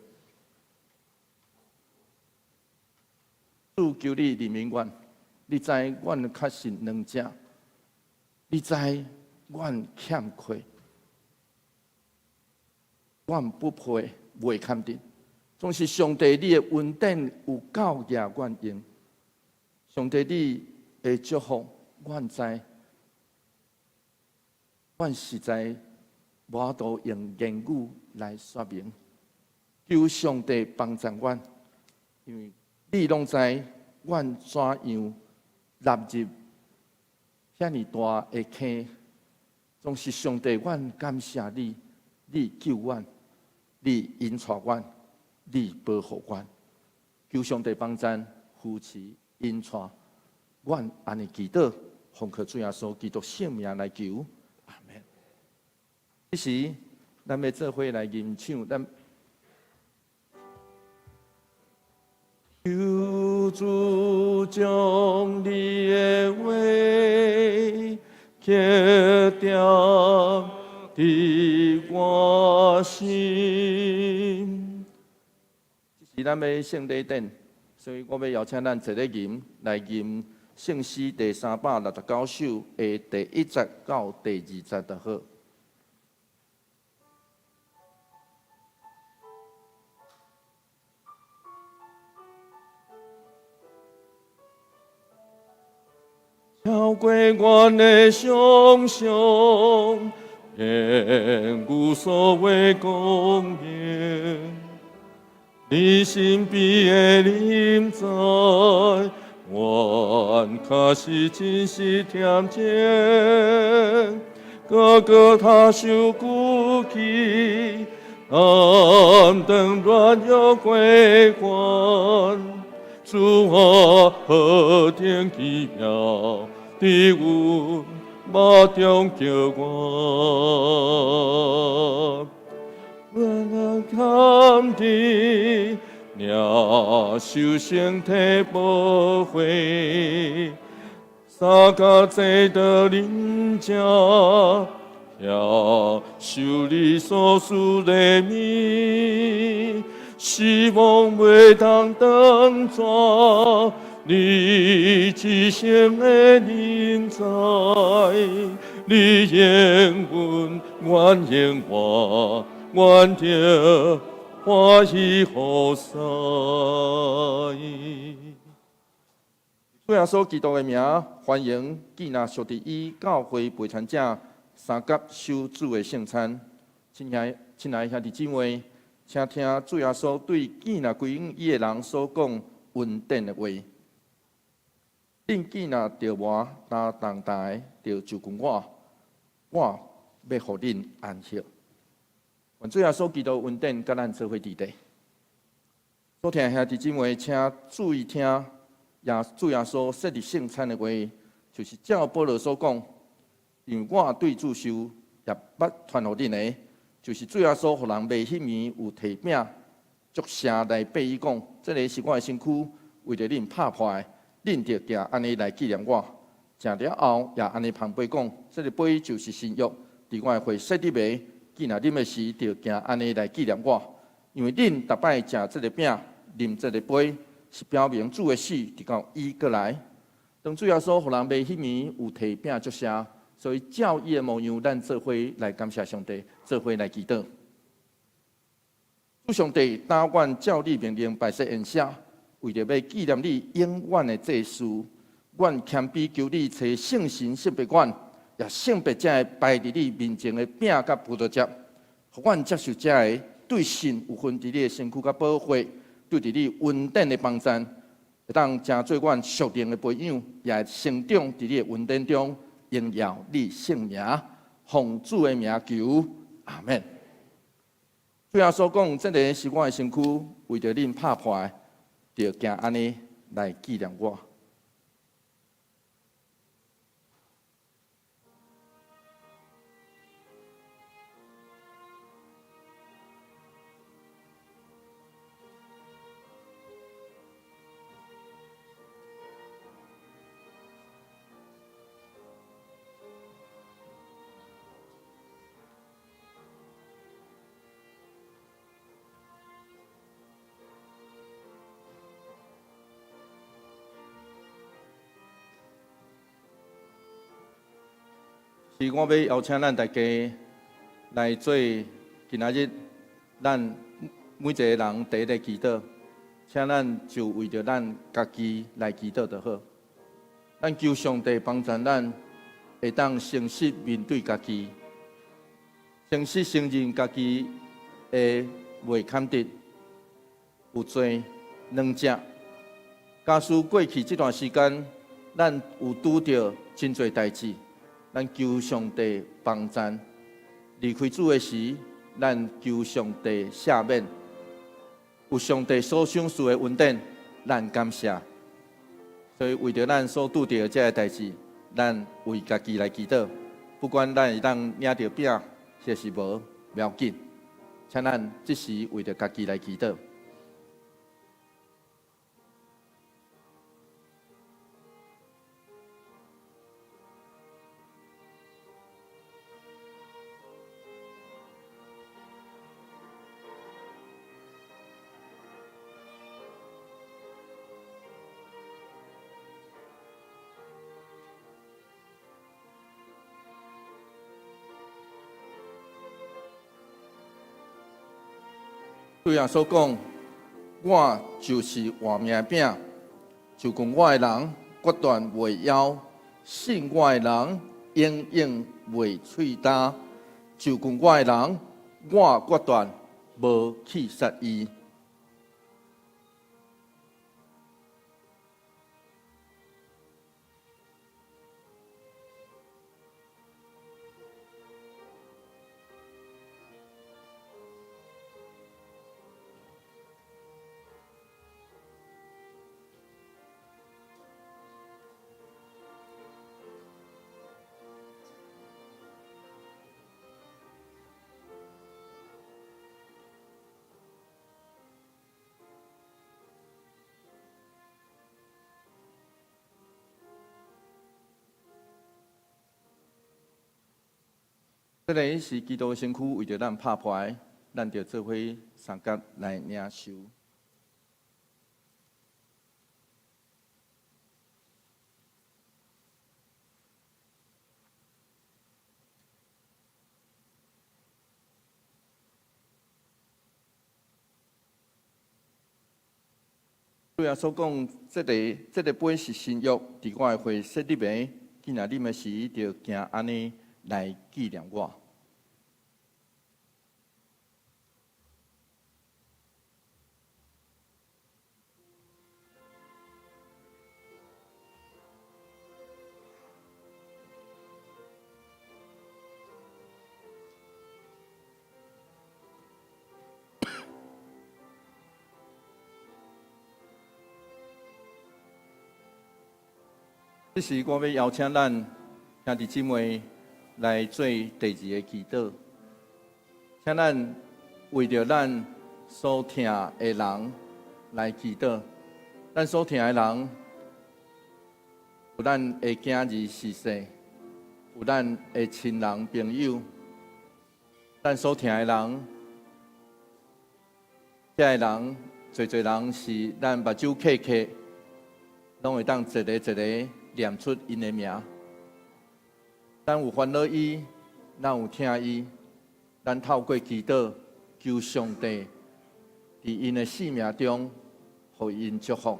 主求你怜悯阮。你知阮确实软弱，你知阮欠缺，阮不配，未肯定。总是上帝你的恩典有够也阮用，上帝你的祝福阮知，阮实在无法度用言语来说明。求上帝帮助阮，因为你拢知阮怎样。踏入遐尼大的坑，总是上帝，阮感谢你，你救阮，你引带阮，你保护阮。求上帝帮助扶持引带阮安尼祈祷，奉靠主耶稣基督圣名来求，阿门。这时，咱要做伙来吟唱，咱求主将你的话刻在我心。这是咱要圣礼典，所以我要邀请咱一个吟来吟圣诗第369首的第1节到第2节就好。超过我的想象，愿无所谓公言。你身边的临在，愿确实真实贴近。个个他受孤寂，暗灯乱有归还。主啊，何等奇妙！的阮目中叫我，我看地领受身体宝血，三甲祭的人家，要受你所赐的米，希望袂当等抓。你至圣的临在，你应允愿应我，愿着欢喜何塞。主耶稣基督的名，欢迎记纳属地以教会陪参者三甲守主的圣餐。亲爱兄弟姊妹，请听主耶稣对记纳归应伊的人所讲恩典的话。恁既若着我担重担着就跟我要互恁安息。愿主耶稣基督恩典甲咱做伙伫地。所听兄弟姊妹，请注意听，主耶稣设立圣餐的话，就是照保罗所讲，因为我对主受也捌传互恁的，就是主耶稣互人卖迄暝有提饼，作声来背伊讲，这个是我的身躯，为着恁拍破的。恁着行安尼来纪念我，食了后也安尼旁边讲，这个杯就是新约，伫我的会设立的，记若啉的时，着行安尼来纪念我。因为恁逐摆食这个饼，啉这个杯，是表明主的死，直到伊过来。当主耶稣互人卖迄暝有提饼作声，所以照伊的模样，咱做伙来感谢上帝，做伙来祈祷。主上帝，但愿照你命令摆设宴写。为着要纪念你永远的祭祀，阮谦卑求你找圣神圣别馆，也圣别者摆伫你面前的饼甲葡萄汁，互阮接受者的对神有份伫你的身躯甲保护，对伫你恩典的帮赞，会当成做阮属灵的培养，也成长伫你的恩典中，荣耀你圣名，奉主的名求，阿门。最后所讲，这个是我的身躯，为着恁拍破的。着行安尼来纪念我。是我要邀请咱大家来做今仔日咱每一个人第一个祈祷，请咱就为着咱家己来祈祷就好。咱求上帝帮助咱，会当诚实面对家己，诚实承认家己的未堪得，有罪软弱。假使过去这段时间，咱有拄着真侪代志。咱求上帝帮助，离开主的时，咱求上帝赦免。有上帝所赏赐的恩典，咱感谢。所以为着咱所拄着这个代志，咱为家己来祈祷，不管咱会当领着饼，还是无，不要紧，请咱即时为着家己来祈祷。对啊，所讲，我就是活命饼，就讲我的人决断袂枵，信我的人永远袂喙焦，就讲我的人，我决断无去杀伊。这个是基督身躯为着咱拍破，咱着做伙三角来领受。对啊，所讲这个杯是新约，伫我的会说你们，今仔你们是着行安尼来纪念我。这时，我要邀请咱兄弟姊妹来做第二个祈祷，请咱为着咱所疼的人来祈祷。咱所疼的人，有咱的囝儿逝世，有咱的亲人朋友，咱所疼的人，这个人，侪人是咱目睭刻刻，拢会当一个一个念出因的名。咱有烦恼伊，咱有疼伊，咱透过祈祷求上帝伫因的生命中，互因祝福。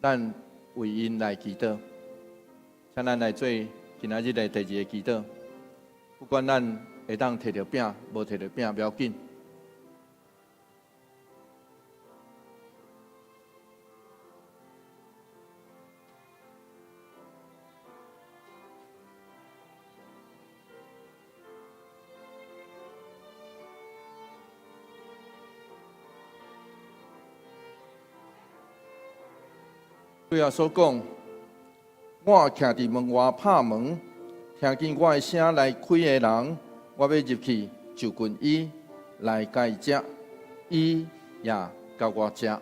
咱为因来祈祷，请咱来做今仔日的第二个祈祷。不管咱会当摕到饼，无摕到饼，不要紧。对啊，所讲，我徛伫门外拍门，听见我的声来开的人，我要入去就近伊来甲伊食，伊也甲我食。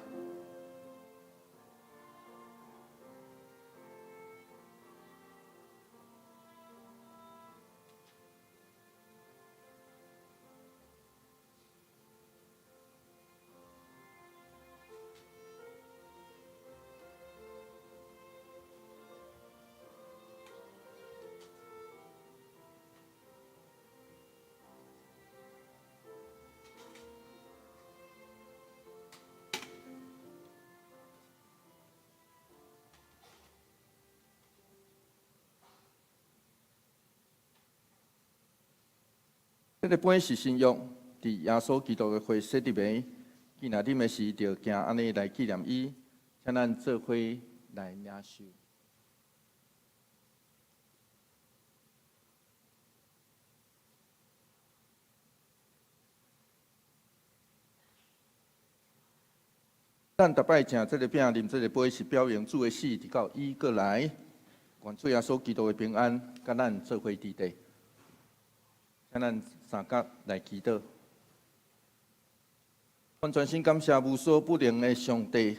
这个本是新约，伫耶稣基督的会说入面，今仔日的是着行安尼来纪念伊，请咱做伙来领受。咱逐摆食这个饼、啉这个杯，是表扬主的死，直到伊过来，愿主耶稣基督的平安，甲咱做伙伫地。请咱三角来祈祷。阮全心感谢无所不能的上帝，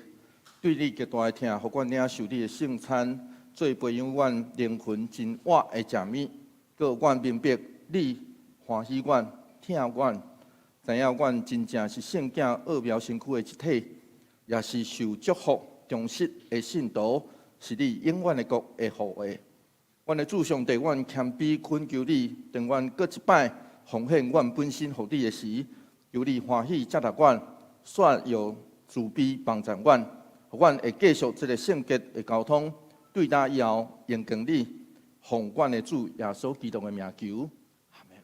对你极大的疼，互阮领受你的圣餐，做培养阮灵魂真活的食物，搁阮明白你欢喜阮、疼阮，知影阮真正是圣囝奥妙身躯的一体，也是受祝福、忠实的信徒，是你永远的国的护卫。阮的主上帝，阮谦卑恳求你，等阮搁一摆奉献阮本身互你的时，由你欢喜接纳阮，煞有慈悲帮助阮，互阮会继续这个圣洁的交通，对答以后应敬你，奉阮的主耶稣基督的名求，阿门。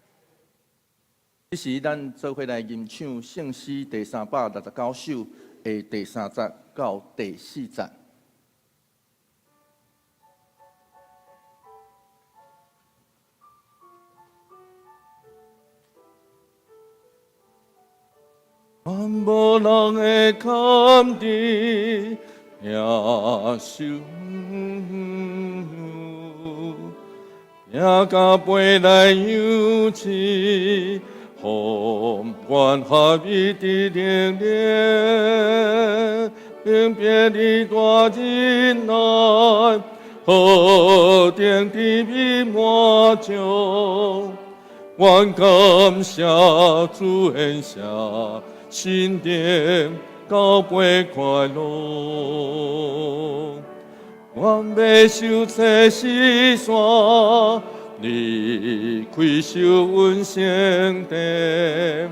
这是咱做伙来吟唱圣诗第369首的第3节到第4节。愿无人会堪知野受，也甲背来扬起，互愿合一的力量，并别你大人来，何定地比满足，愿感谢主恩下。心灵交杯快乐，愿要受这世山，离开受阮圣地，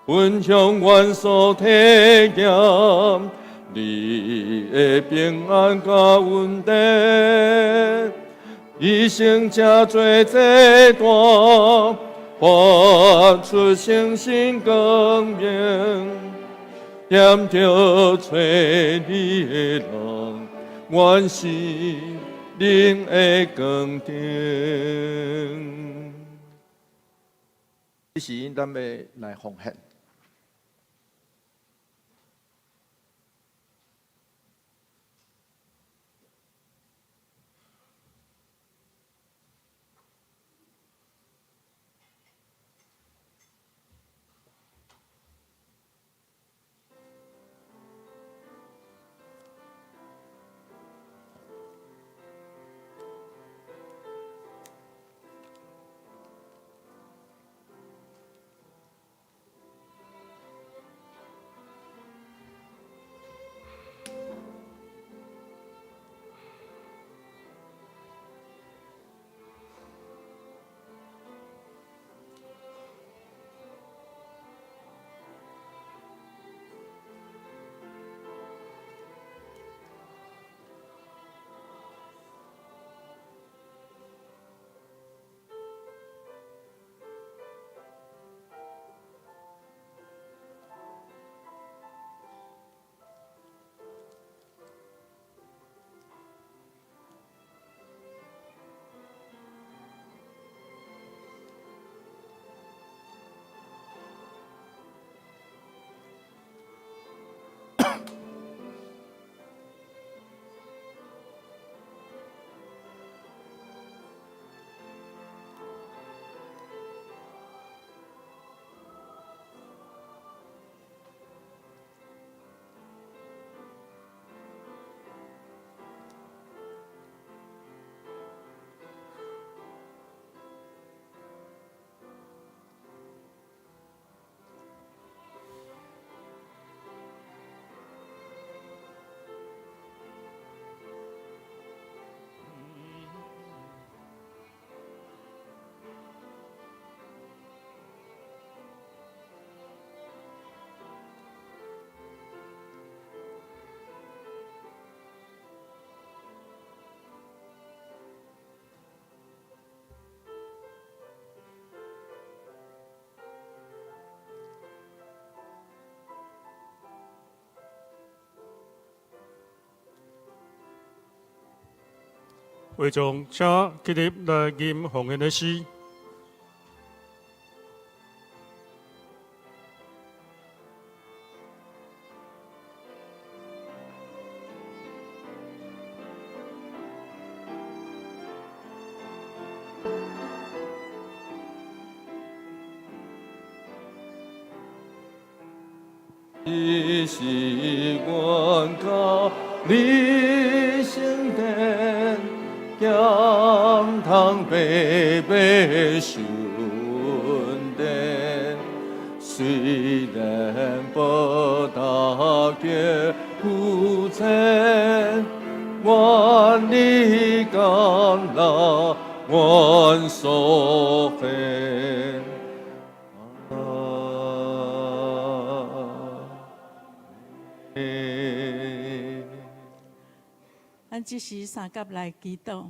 分享阮所体验，你的平安甲稳定，一生真做这段。发出星星光明，点着找你的人，愿是恁的光灯。这时，咱要来奉献。会众请起立来吟奉献的诗。一时愿到你圣殿，咸汤白白受典。虽然不达结苦惨，愿你甘来愿所献。咱即时三甲来祈祷，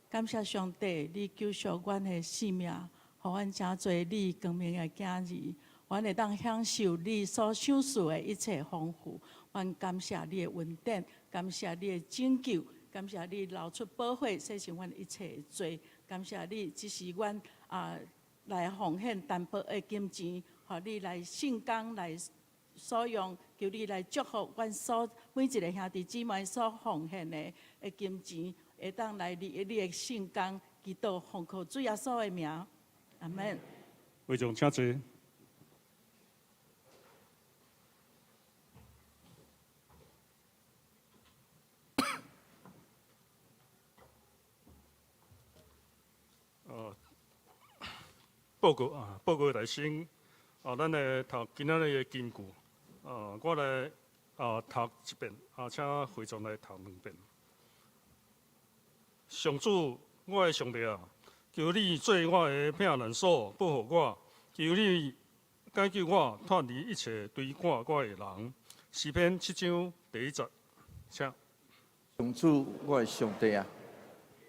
感谢上帝，你救赎阮的性命，互阮真侪你光明的囝儿，阮会当享受你所赏赐的一切丰富。阮感谢你的恩典，感谢你的拯救，感谢你流出宝血，洗净阮一切的罪。感谢你，只是阮来奉献淡薄的金钱，互你来圣工来所用，求你来祝福阮所每一个兄弟姊妹所奉献的金钱，会当来你的圣工，祈祷奉靠主耶稣的名，阿门。会众请坐。报告来先，咱来读今仔日的金句，我来读一遍，请会众来读2遍。上主，我的上帝啊，求你做我的避难所，保护我；求你解救我，脱离一切追赶我的人。诗篇7章第1节，请。上主，我的上帝啊，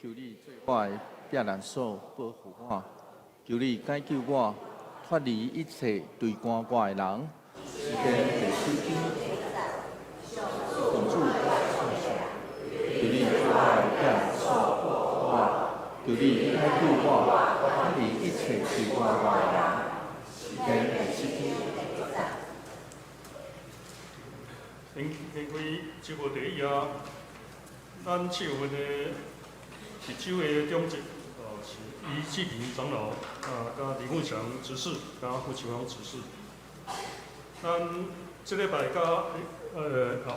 求你做我的避难所，保护我；求你解救我，脱离一切追赶我的人。诗篇第7章。上主，求你做我的避难所，保护我；求你解救我，脱离一切追赶我的人。诗篇第7章。开节目第一啊，咱7月份的特首的总结，是于志平长老甲李凤祥执事，甲胡秋芳执事。咱这礼拜甲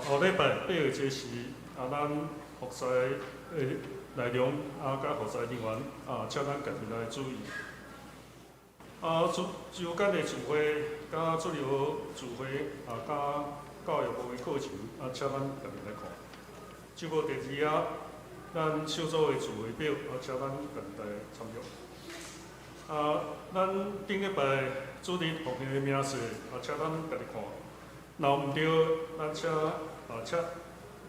后礼拜8月节是咱服侍的内容甲服侍人员请咱家己来注意。就间的聚会甲主流聚会甲教育部的课程请咱家己来看。节目第2咱小组的聚会表请咱家己来参与。咱顶礼拜主日奉献的名册请咱家己看。若毋对，咱请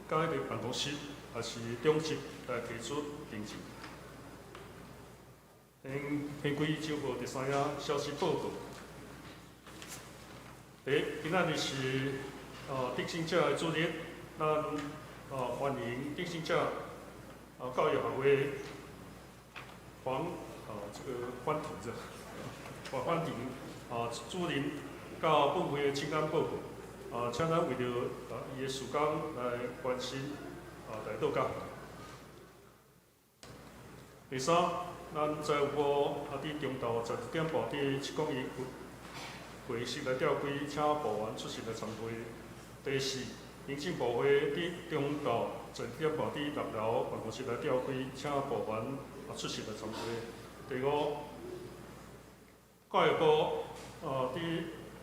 甲迄个办公室也是中级来提出订正。先开周报第3页消息报告。今仔日是得胜者的主日，咱欢迎得胜者教育学会范婷主任到本会的请安报告，请咱为着伊的事工来关心大道教。第3，咱财务部伫中昼12点半伫7公益会议室来吊柜，请部员出席来参会。第4，行政部会伫中昼12点半伫6楼办公室来吊柜，请部员出席来参会。第5，教育部伫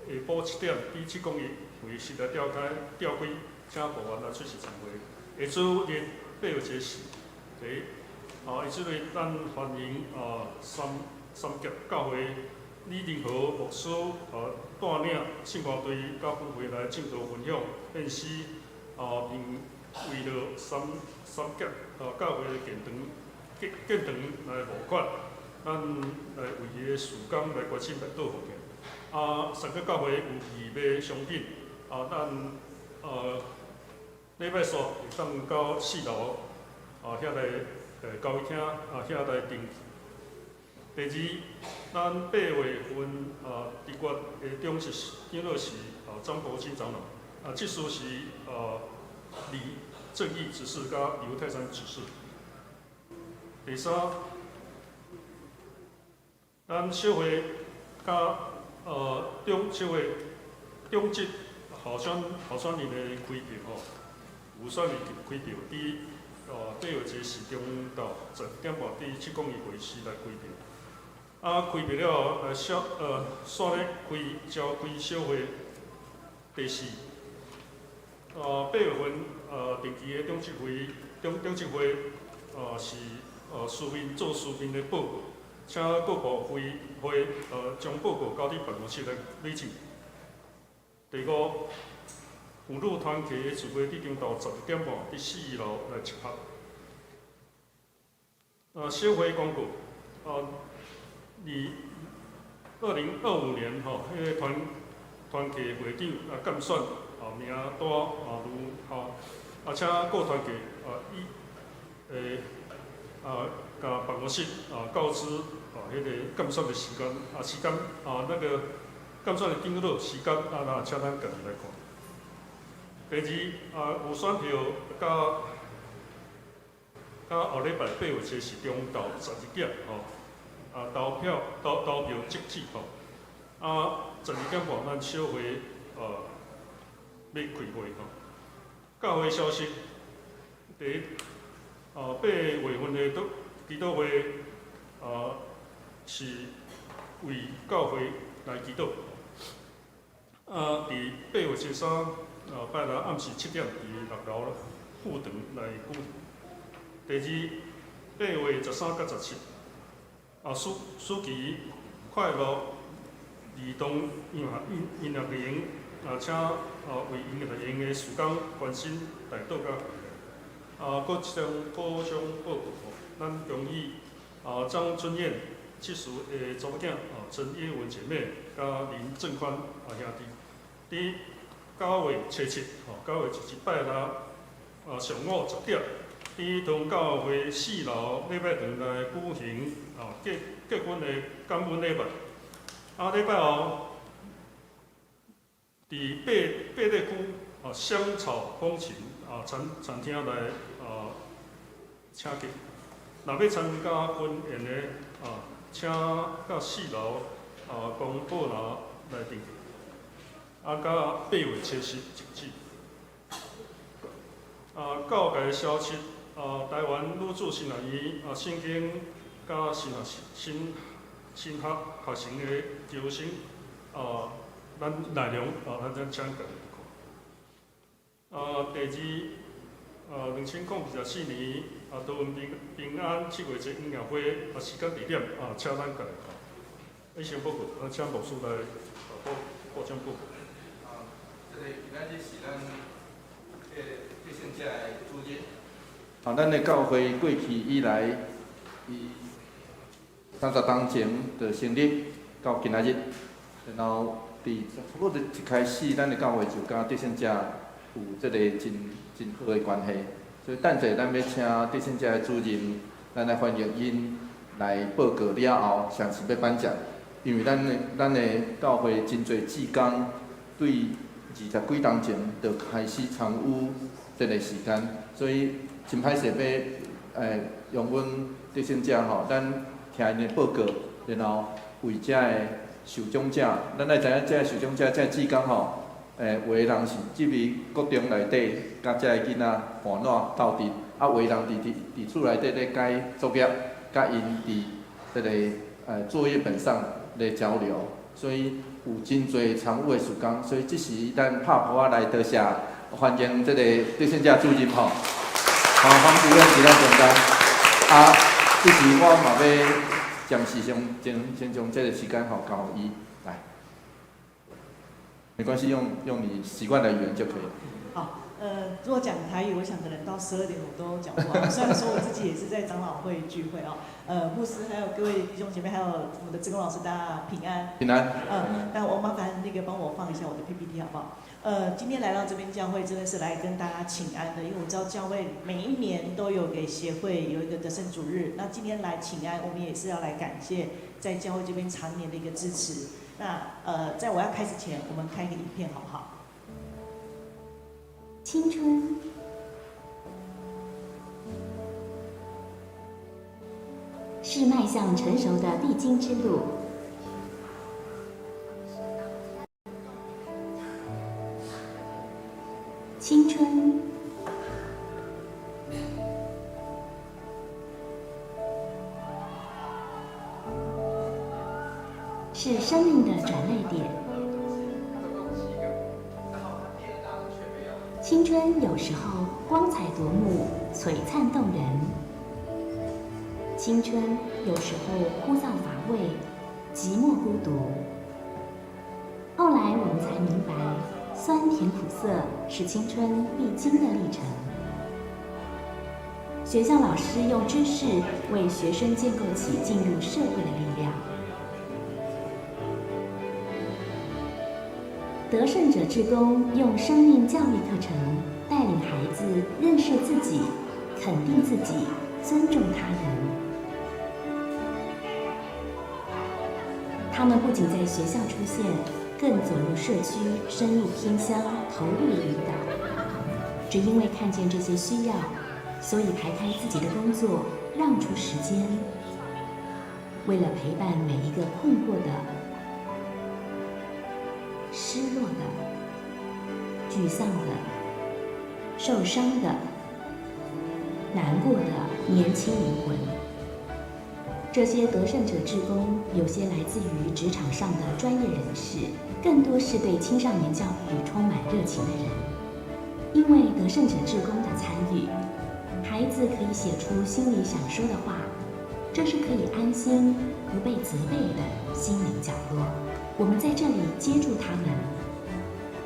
下晡7点伫7公益会议室来吊柜，请部员来出席参会。下主日8月节是第1。下主日咱欢迎三甲教会李仁和牧师带领圣歌队到本会来正道分享献诗，并为着三甲教会的建堂来募款，咱来为伊的事工来关心大道奉献。三甲教会有义卖商品，咱礼拜三会当到4楼遐来交易厅遐来订。第2，咱8月份伫月的中是长老是张国清长老，执事是李正义执事甲刘泰山执事。第3，咱小会甲小会中级候选人的开票吼，有选民开票，伫8月1时中到11点半，伫7公里会市来开票。开票了后，煞咧召开小会。第四，8月份定期的中执会是书面的报告，请各部会将报告交伫办公室来理清。第五，妇女团契的聚会伫中昼11点半伫4楼来集合。小会公告，2025年迄个团契会长监选名单如下，请各团契甲办公室告知迄个监选的时间，那个监选的记录时间那请咱家己来看。第二，有选票甲后礼拜8月1日中昼12点投票即止12点半咱小会要开会教会消息，第一8月份的祈祷会是为教会来祈祷。伫8月13拜六暗时7点，伫6楼副堂来举行。第二，8月13甲17，暑期快乐儿童音乐营，请为音乐营的事工关心大道甲各项报告。咱恭喜张春燕70的查某囝陈叶文姐妹甲林正宽兄弟，伫9月17拜六上午10点，伫同教会4楼礼拜堂来举行结婚的感恩礼拜。礼拜后，伫八里区香草风情餐厅来请客。若要参加婚宴的请到4楼公报楼来订。到8月7日即止。教界消息，台湾女子新学院圣经甲新学生的招生，咱内容咱请家己看。第二，2024年桃园平安7月1音乐会时间地点请咱家己看。以上报告，请牧师来报章报告。这个今仔日是咱对圣者的主日。咱的教会过去以来，伊30当前的成立到今仔日，然后差不多一开始，咱的教会就甲对圣者有这个真好的关系。所以等者咱要请对圣者的主任，咱来欢迎因来报告了后，详细要颁奖。因为咱的教会真侪志工对20几当前就开始参与这个时间，所以真歹势要用阮对圣者咱听因的报告，然后为遮的受奖者，咱爱知影遮受奖者、遮志工有的人是入去国中内底，甲遮个囡仔烦恼斗阵，有的人伫厝内底咧改作业，甲因伫这个作业本上咧交流，所以有真侪参与的事工，所以这是咱拍鼓仔来多谢欢迎这个对圣者主任黄主任伫咱中间。这是我嘛要暂时先将这个时间交予伊来，没关系，用你习惯的语言就可以了。好，如果讲台语，我想可能到12点我都讲不完。虽然说我自己也是在长老会聚会牧师还有各位弟兄姐妹，还有我们的志工老师，大家平安。平安。那我麻烦帮我放一下我的 PPT 好不好？今天来到这边教会，真的是来跟大家请安的，因为我知道教会每一年都有给协会有一个得胜主日，那今天来请安，我们也是要来感谢在教会这边常年的一个支持。那在我要开始前，我们看一个影片好不好？青春是迈向成熟的必经之路。是生命的转捩点。青春有时候光彩夺目、璀璨动人；青春有时候枯燥乏味、寂寞孤独。后来我们才明白，酸甜苦涩是青春必经的历程。学校老师用知识为学生建构起进入社会的力量。得胜者志工用生命教育课程带领孩子认识自己、肯定自己、尊重他人。他们不仅在学校出现，更走入社区，深入偏乡，投入引导。只因为看见这些需要，所以排开自己的工作，让出时间，为了陪伴每一个困惑的、失落的、沮丧的、受伤的、难过的年轻灵魂。这些得胜者志工，有些来自于职场上的专业人士，更多是对青少年教育充满热情的人。因为得胜者志工的参与，孩子可以写出心里想说的话，这是可以安心、不被责备的心灵角落。我们在这里接住他们。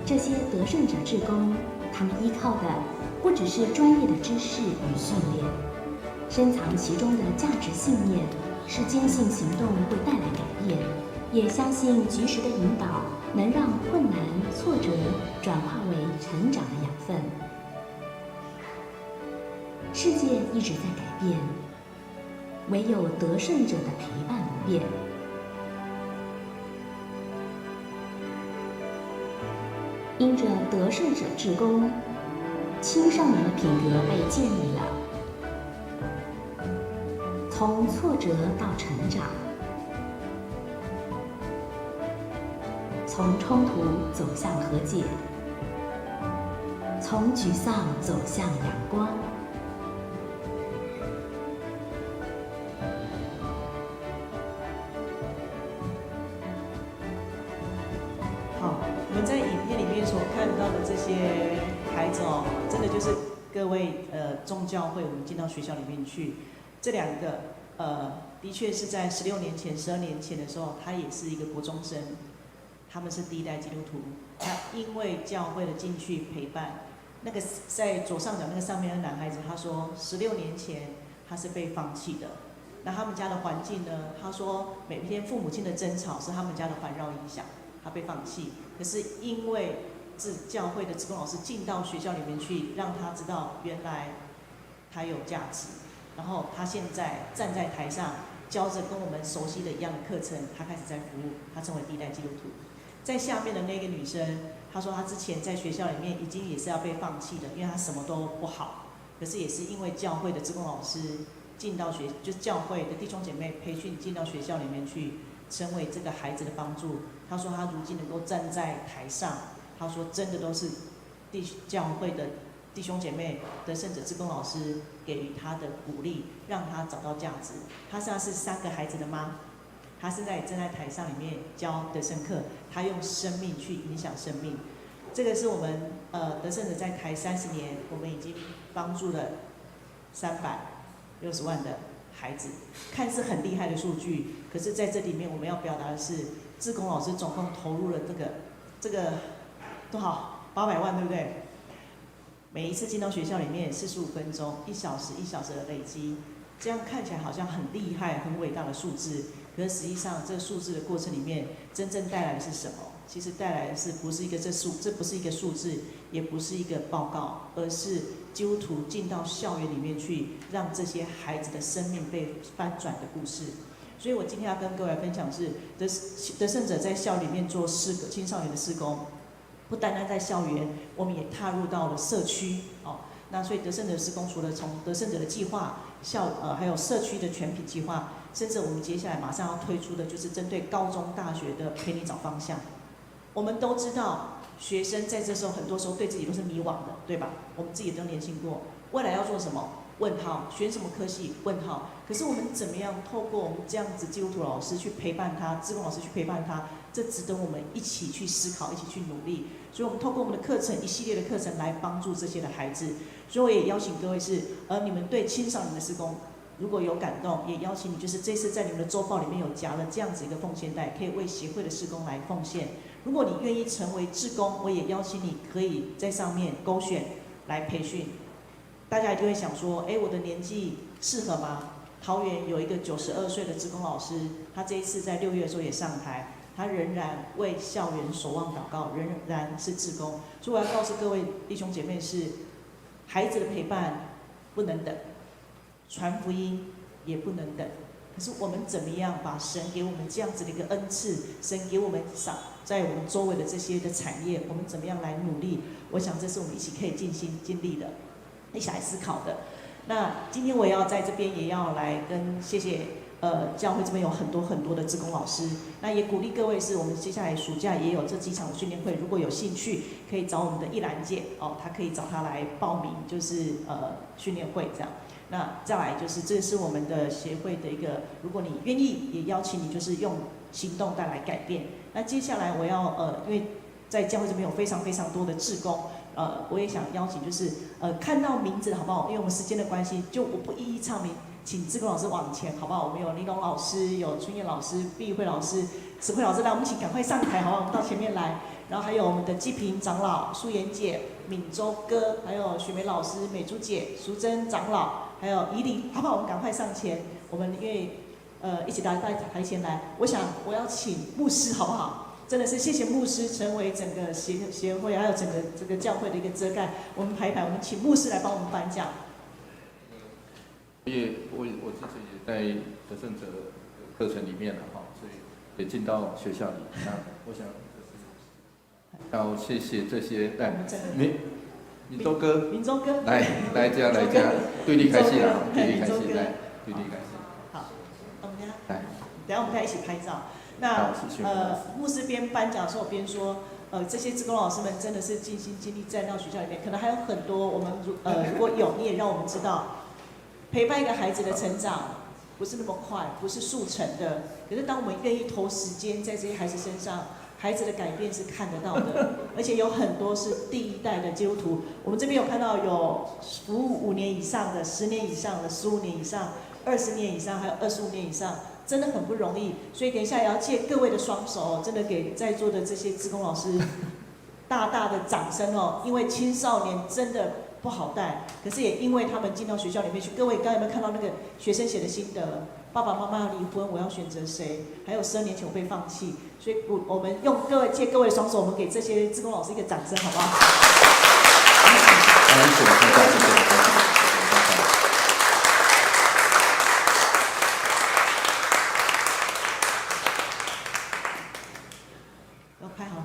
这些得胜者志工，他们依靠的不只是专业的知识与训练，深藏其中的价值信念，是坚信行动会带来改变，也相信及时的引导能让困难、挫折转化为成长的养分。世界一直在改变，唯有得胜者的陪伴不变。因着得胜者志工，青少年的品格被建立了，从挫折到成长，从冲突走向和解，从沮丧走向阳光。好，我们在影片里面所看到的这些孩子哦，真的就是各位众教会，我们进到学校里面去，这两个的确是在16年前、12年前的时候，他也是一个国中生，他们是第一代基督徒。他因为教会的进去陪伴，那个在左上角那个上面的男孩子，他说16年前他是被放弃的。那他们家的环境呢？他说每天父母亲的争吵是他们家的环绕影响。他被放弃，可是因为教会的志工老师进到学校里面去，让他知道原来他有价值，然后他现在站在台上教着跟我们熟悉的一样的课程，他开始在服务，他成为第一代基督徒。在下面的那个女生，她说她之前在学校里面已经也是要被放弃的，因为她什么都不好，可是也是因为教会的志工老师进到就是教会的弟兄姐妹培训进到学校里面去，成为这个孩子的帮助。他说他如今能够站在台上，他说真的都是教会的弟兄姐妹的圣者志工老师给予他的鼓励，让他找到价值。他现在是3个孩子的妈，他现在也站在台上里面教得胜课，他用生命去影响生命。这个是我们得胜者在台30年，我们已经帮助了360万的孩子，看似很厉害的数据，可是在这里面我们要表达的是，志工老师总共投入了这个多少800万，对不对？每一次进到学校里面45分钟，1小时1小时的累积，这样看起来好像很厉害、很伟大的数字，可是实际上这数字的过程里面，真正带来的是什么？其实带来的是不是一个这不是一个数字，也不是一个报告，而是基督徒进到校园里面去，让这些孩子的生命被翻转的故事。所以我今天要跟各位分享是得胜者在校里面做青少年的事工，不单单在校园，我们也踏入到了社区哦。那所以得胜者事工除了从得胜者的计划、还有社区的全品计划，甚至我们接下来马上要推出的就是针对高中、大学的陪你找方向。我们都知道，学生在这时候很多时候对自己都是迷惘的，对吧？我们自己都年轻过，未来要做什么？问号，选什么科系？问号。可是我们怎么样透过我们这样子基督徒老师去陪伴他，志工老师去陪伴他，这值得我们一起去思考，一起去努力。所以，我们透过我们的课程，一系列的课程来帮助这些的孩子。所以，我也邀请各位是，你们对青少年的事工如果有感动，也邀请你，就是这次在你们的周报里面有夹了这样子一个奉献袋，可以为协会的事工来奉献。如果你愿意成为志工，我也邀请你可以在上面勾选来培训。大家一定会想说，我的年纪适合吗？桃园有一个92岁的志工老师，他这一次在6月的时候也上台，他仍然为校园守望祷告，仍然是志工。所以我要告诉各位弟兄姐妹是，孩子的陪伴不能等，传福音也不能等。可是我们怎么样把神给我们这样子的一个恩赐，神给我们在我们周围的这些的产业，我们怎么样来努力？我想这是我们一起可以尽心尽力的，一起来思考的。那今天我也要在这边也要来谢谢教会这边有很多的志工老师，那也鼓励各位是我们接下来暑假也有这几场的训练会，如果有兴趣可以找我们的一兰姐她可以找她来报名，就是训练会这样。那再来就是这是我们的协会的一个，如果你愿意，也邀请你就是用行动带来改变。那接下来我要因为在教会这边有非常多的志工。我也想邀请，就是看到名字好不好？因为我们时间的关系，就我不一一唱名，请志工老师往前好不好？我们有李龙老师，有春燕老师、毕慧老师、石慧老师，来，我们请赶快上台好不好？我们到前面来。然后还有我们的季平长老、素妍姐、敏周哥，还有许梅老师、美珠姐、淑珍长老，还有怡玲，好不好？我们赶快上前，我们因为一起到台前来。我要请牧师好不好？真的是谢谢牧师成为整个协会还有整个这个教会的一个遮盖。我们排一排，我们请牧师来帮我们颁奖。我自己也在得胜者课程里面了哈，所以也进到学校里。那我想要谢谢这些民周哥，来家，对立开戏啦，对立开戏，来对立开戏。好，我们等下我们再一起拍照。那牧师边颁奖的时候边说，这些志工老师们真的是尽心尽力在那学校里面，可能还有很多我们如果有你也让我们知道，陪伴一个孩子的成长不是那么快，不是速成的。可是当我们愿意投时间在这些孩子身上，孩子的改变是看得到的，而且有很多是第一代的基督徒。我们这边有看到有服务5年以上的、10年以上的、15年以上、20年以上，还有25年以上。真的很不容易，所以等一下也要借各位的双手，真的给在座的这些志工老师大的掌声哦！因为青少年真的不好带，可是也因为他们进到学校里面去。各位刚刚有没有看到那个学生写的心得？爸爸妈妈要离婚，我要选择谁？还有12年前我被放弃，所以我们借各位的双手，我们给这些志工老师一个掌声，好不好？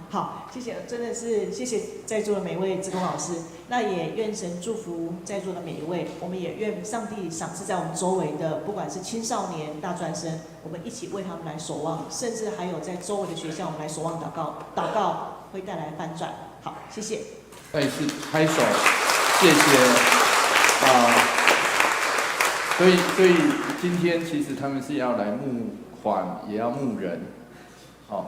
好，谢谢，真的是谢谢在座的每一位志工老师。那也愿神祝福在座的每一位，我们也愿上帝赏赐在我们周围的，不管是青少年、大专生，我们一起为他们来守望，甚至还有在周围的学校，我们来守望祷告，祷告会带来翻转。好，谢谢。再一次拍手，谢谢所以今天其实他们是要来募款，也要募人。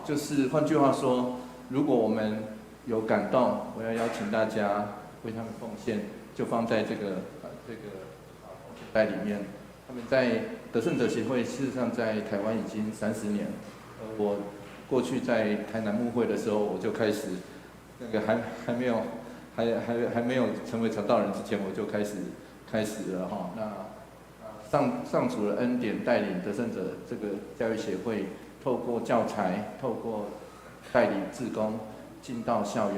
就是换句话说。如果我们有感动，我要邀请大家为他们奉献，就放在这个奉献袋里面。他们在得胜者协会，事实上在台湾已经30年。我过去在台南牧会的时候，我就开始那个还没有成为传道人之前，我就开始了哈。那上主的恩典带领得胜者这个教育协会，透过教材，透过带领志工进到校园，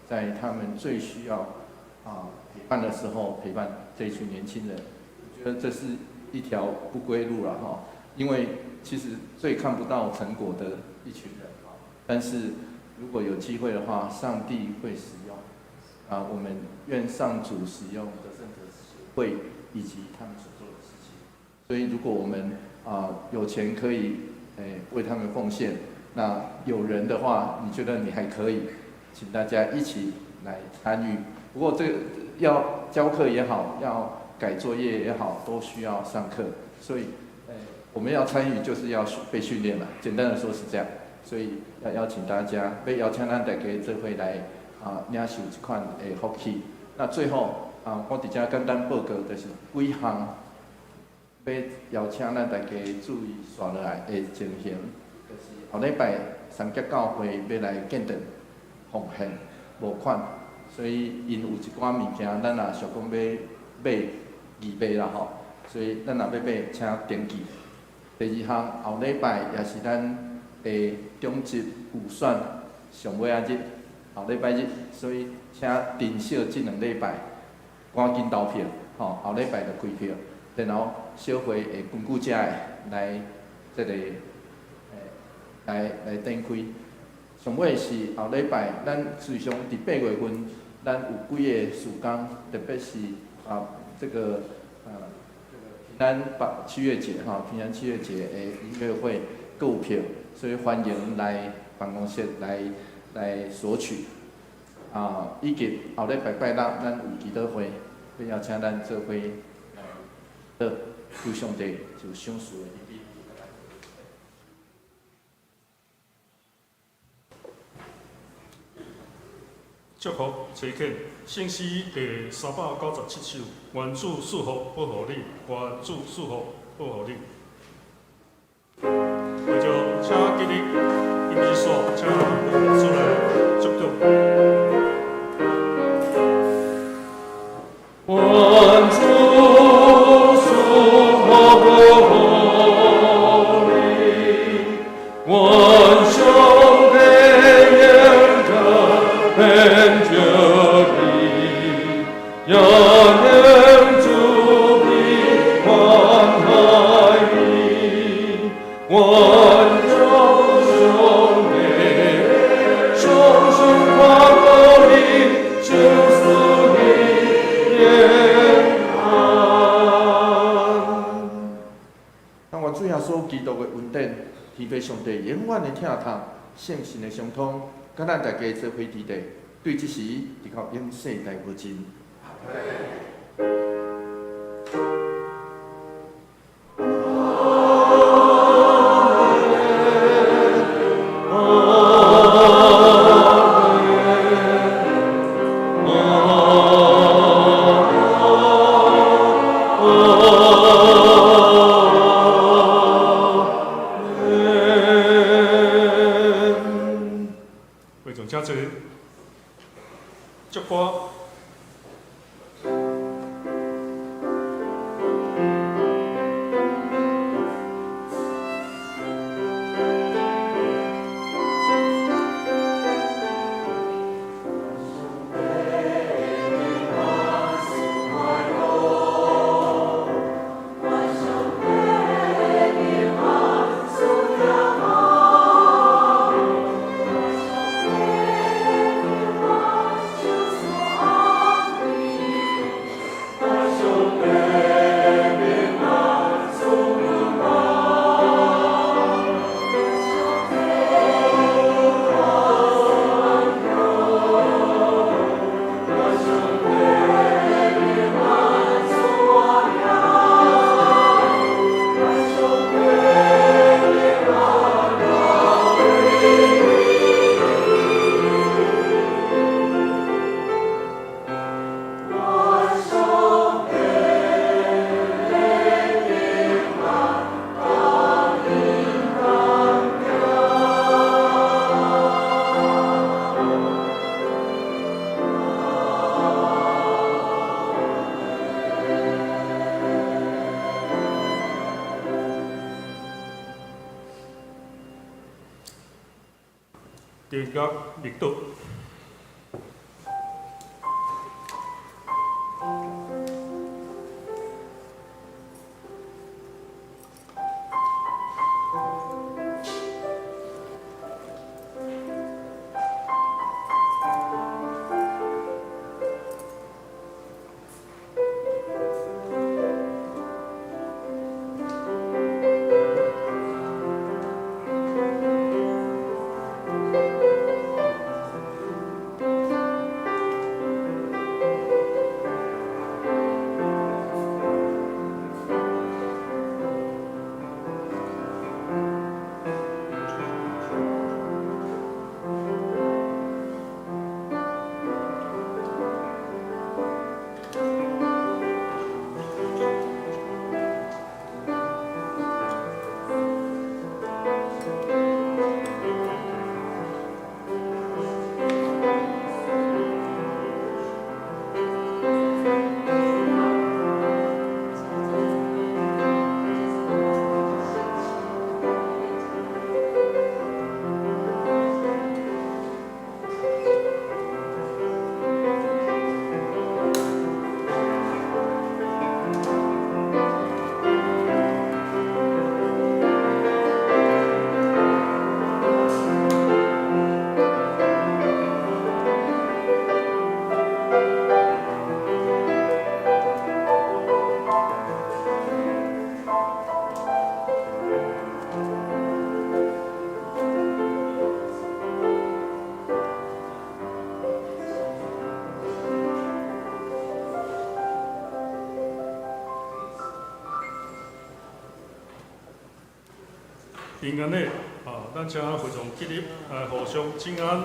在他们最需要陪伴的时候陪伴这一群年轻人。我觉得这是一条不归路了哈，因为其实最看不到成果的一群人但是如果有机会的话，上帝会使用我们愿上主使用得胜者协会以及他们所做的事情。所以如果我们有钱可以为他们奉献。那有人的话，你觉得你还可以，请大家一起来参与。不过这个要教课也好，要改作业也好，都需要上课，所以我们要参与就是要被训练嘛。简单的说是这样，所以要邀请大家，要邀请咱大家做伙来领受这款的福气。那最后我伫遮简单报告，就是几项要邀请咱大家注意刷落来的情形，就是后礼拜三甲教会要来建定奉献募款，所以因有一寡物件，咱也想讲要买义卖啦吼，所以咱若要买，请登记。第二项，后礼拜也是咱的中级预算上尾日，后礼拜日，所以请珍惜这2礼拜，赶紧投票，吼，后礼拜就开票，然后小会会根据这来这个来展开。上尾是后礼拜，咱随常伫8月份，咱有几个事工，特别是这个平安七月节平安七月节的音乐会购票，所以欢迎来办公室来索取。以及后礼拜拜六咱有祈祷会，要邀请咱做伙求上帝就赏赐的日子。祝福垂恳，圣诗第397首，愿主赐福保护你，愿主赐福保护你。为着请今日音乐所，请出来祝祷。愿主赐福保护你，愿上帝恩典着你，也能助你关怀你，愿众兄弟双手跨过你，救赎你平安。当我主耶稣基督的恩典，天父上帝永远的听透，圣神的相通，甲咱大家做伙伫地，对即时直到永世代无尽。为着遮济祝福。地狱密度。平安的，咱请会众起立，互相请安，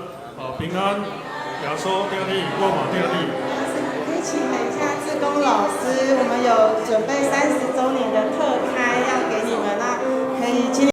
平安，耶稣定你，我嘛定你。可以请等一下志工老师，我们有准备30周年的特开要给你们，那可以请。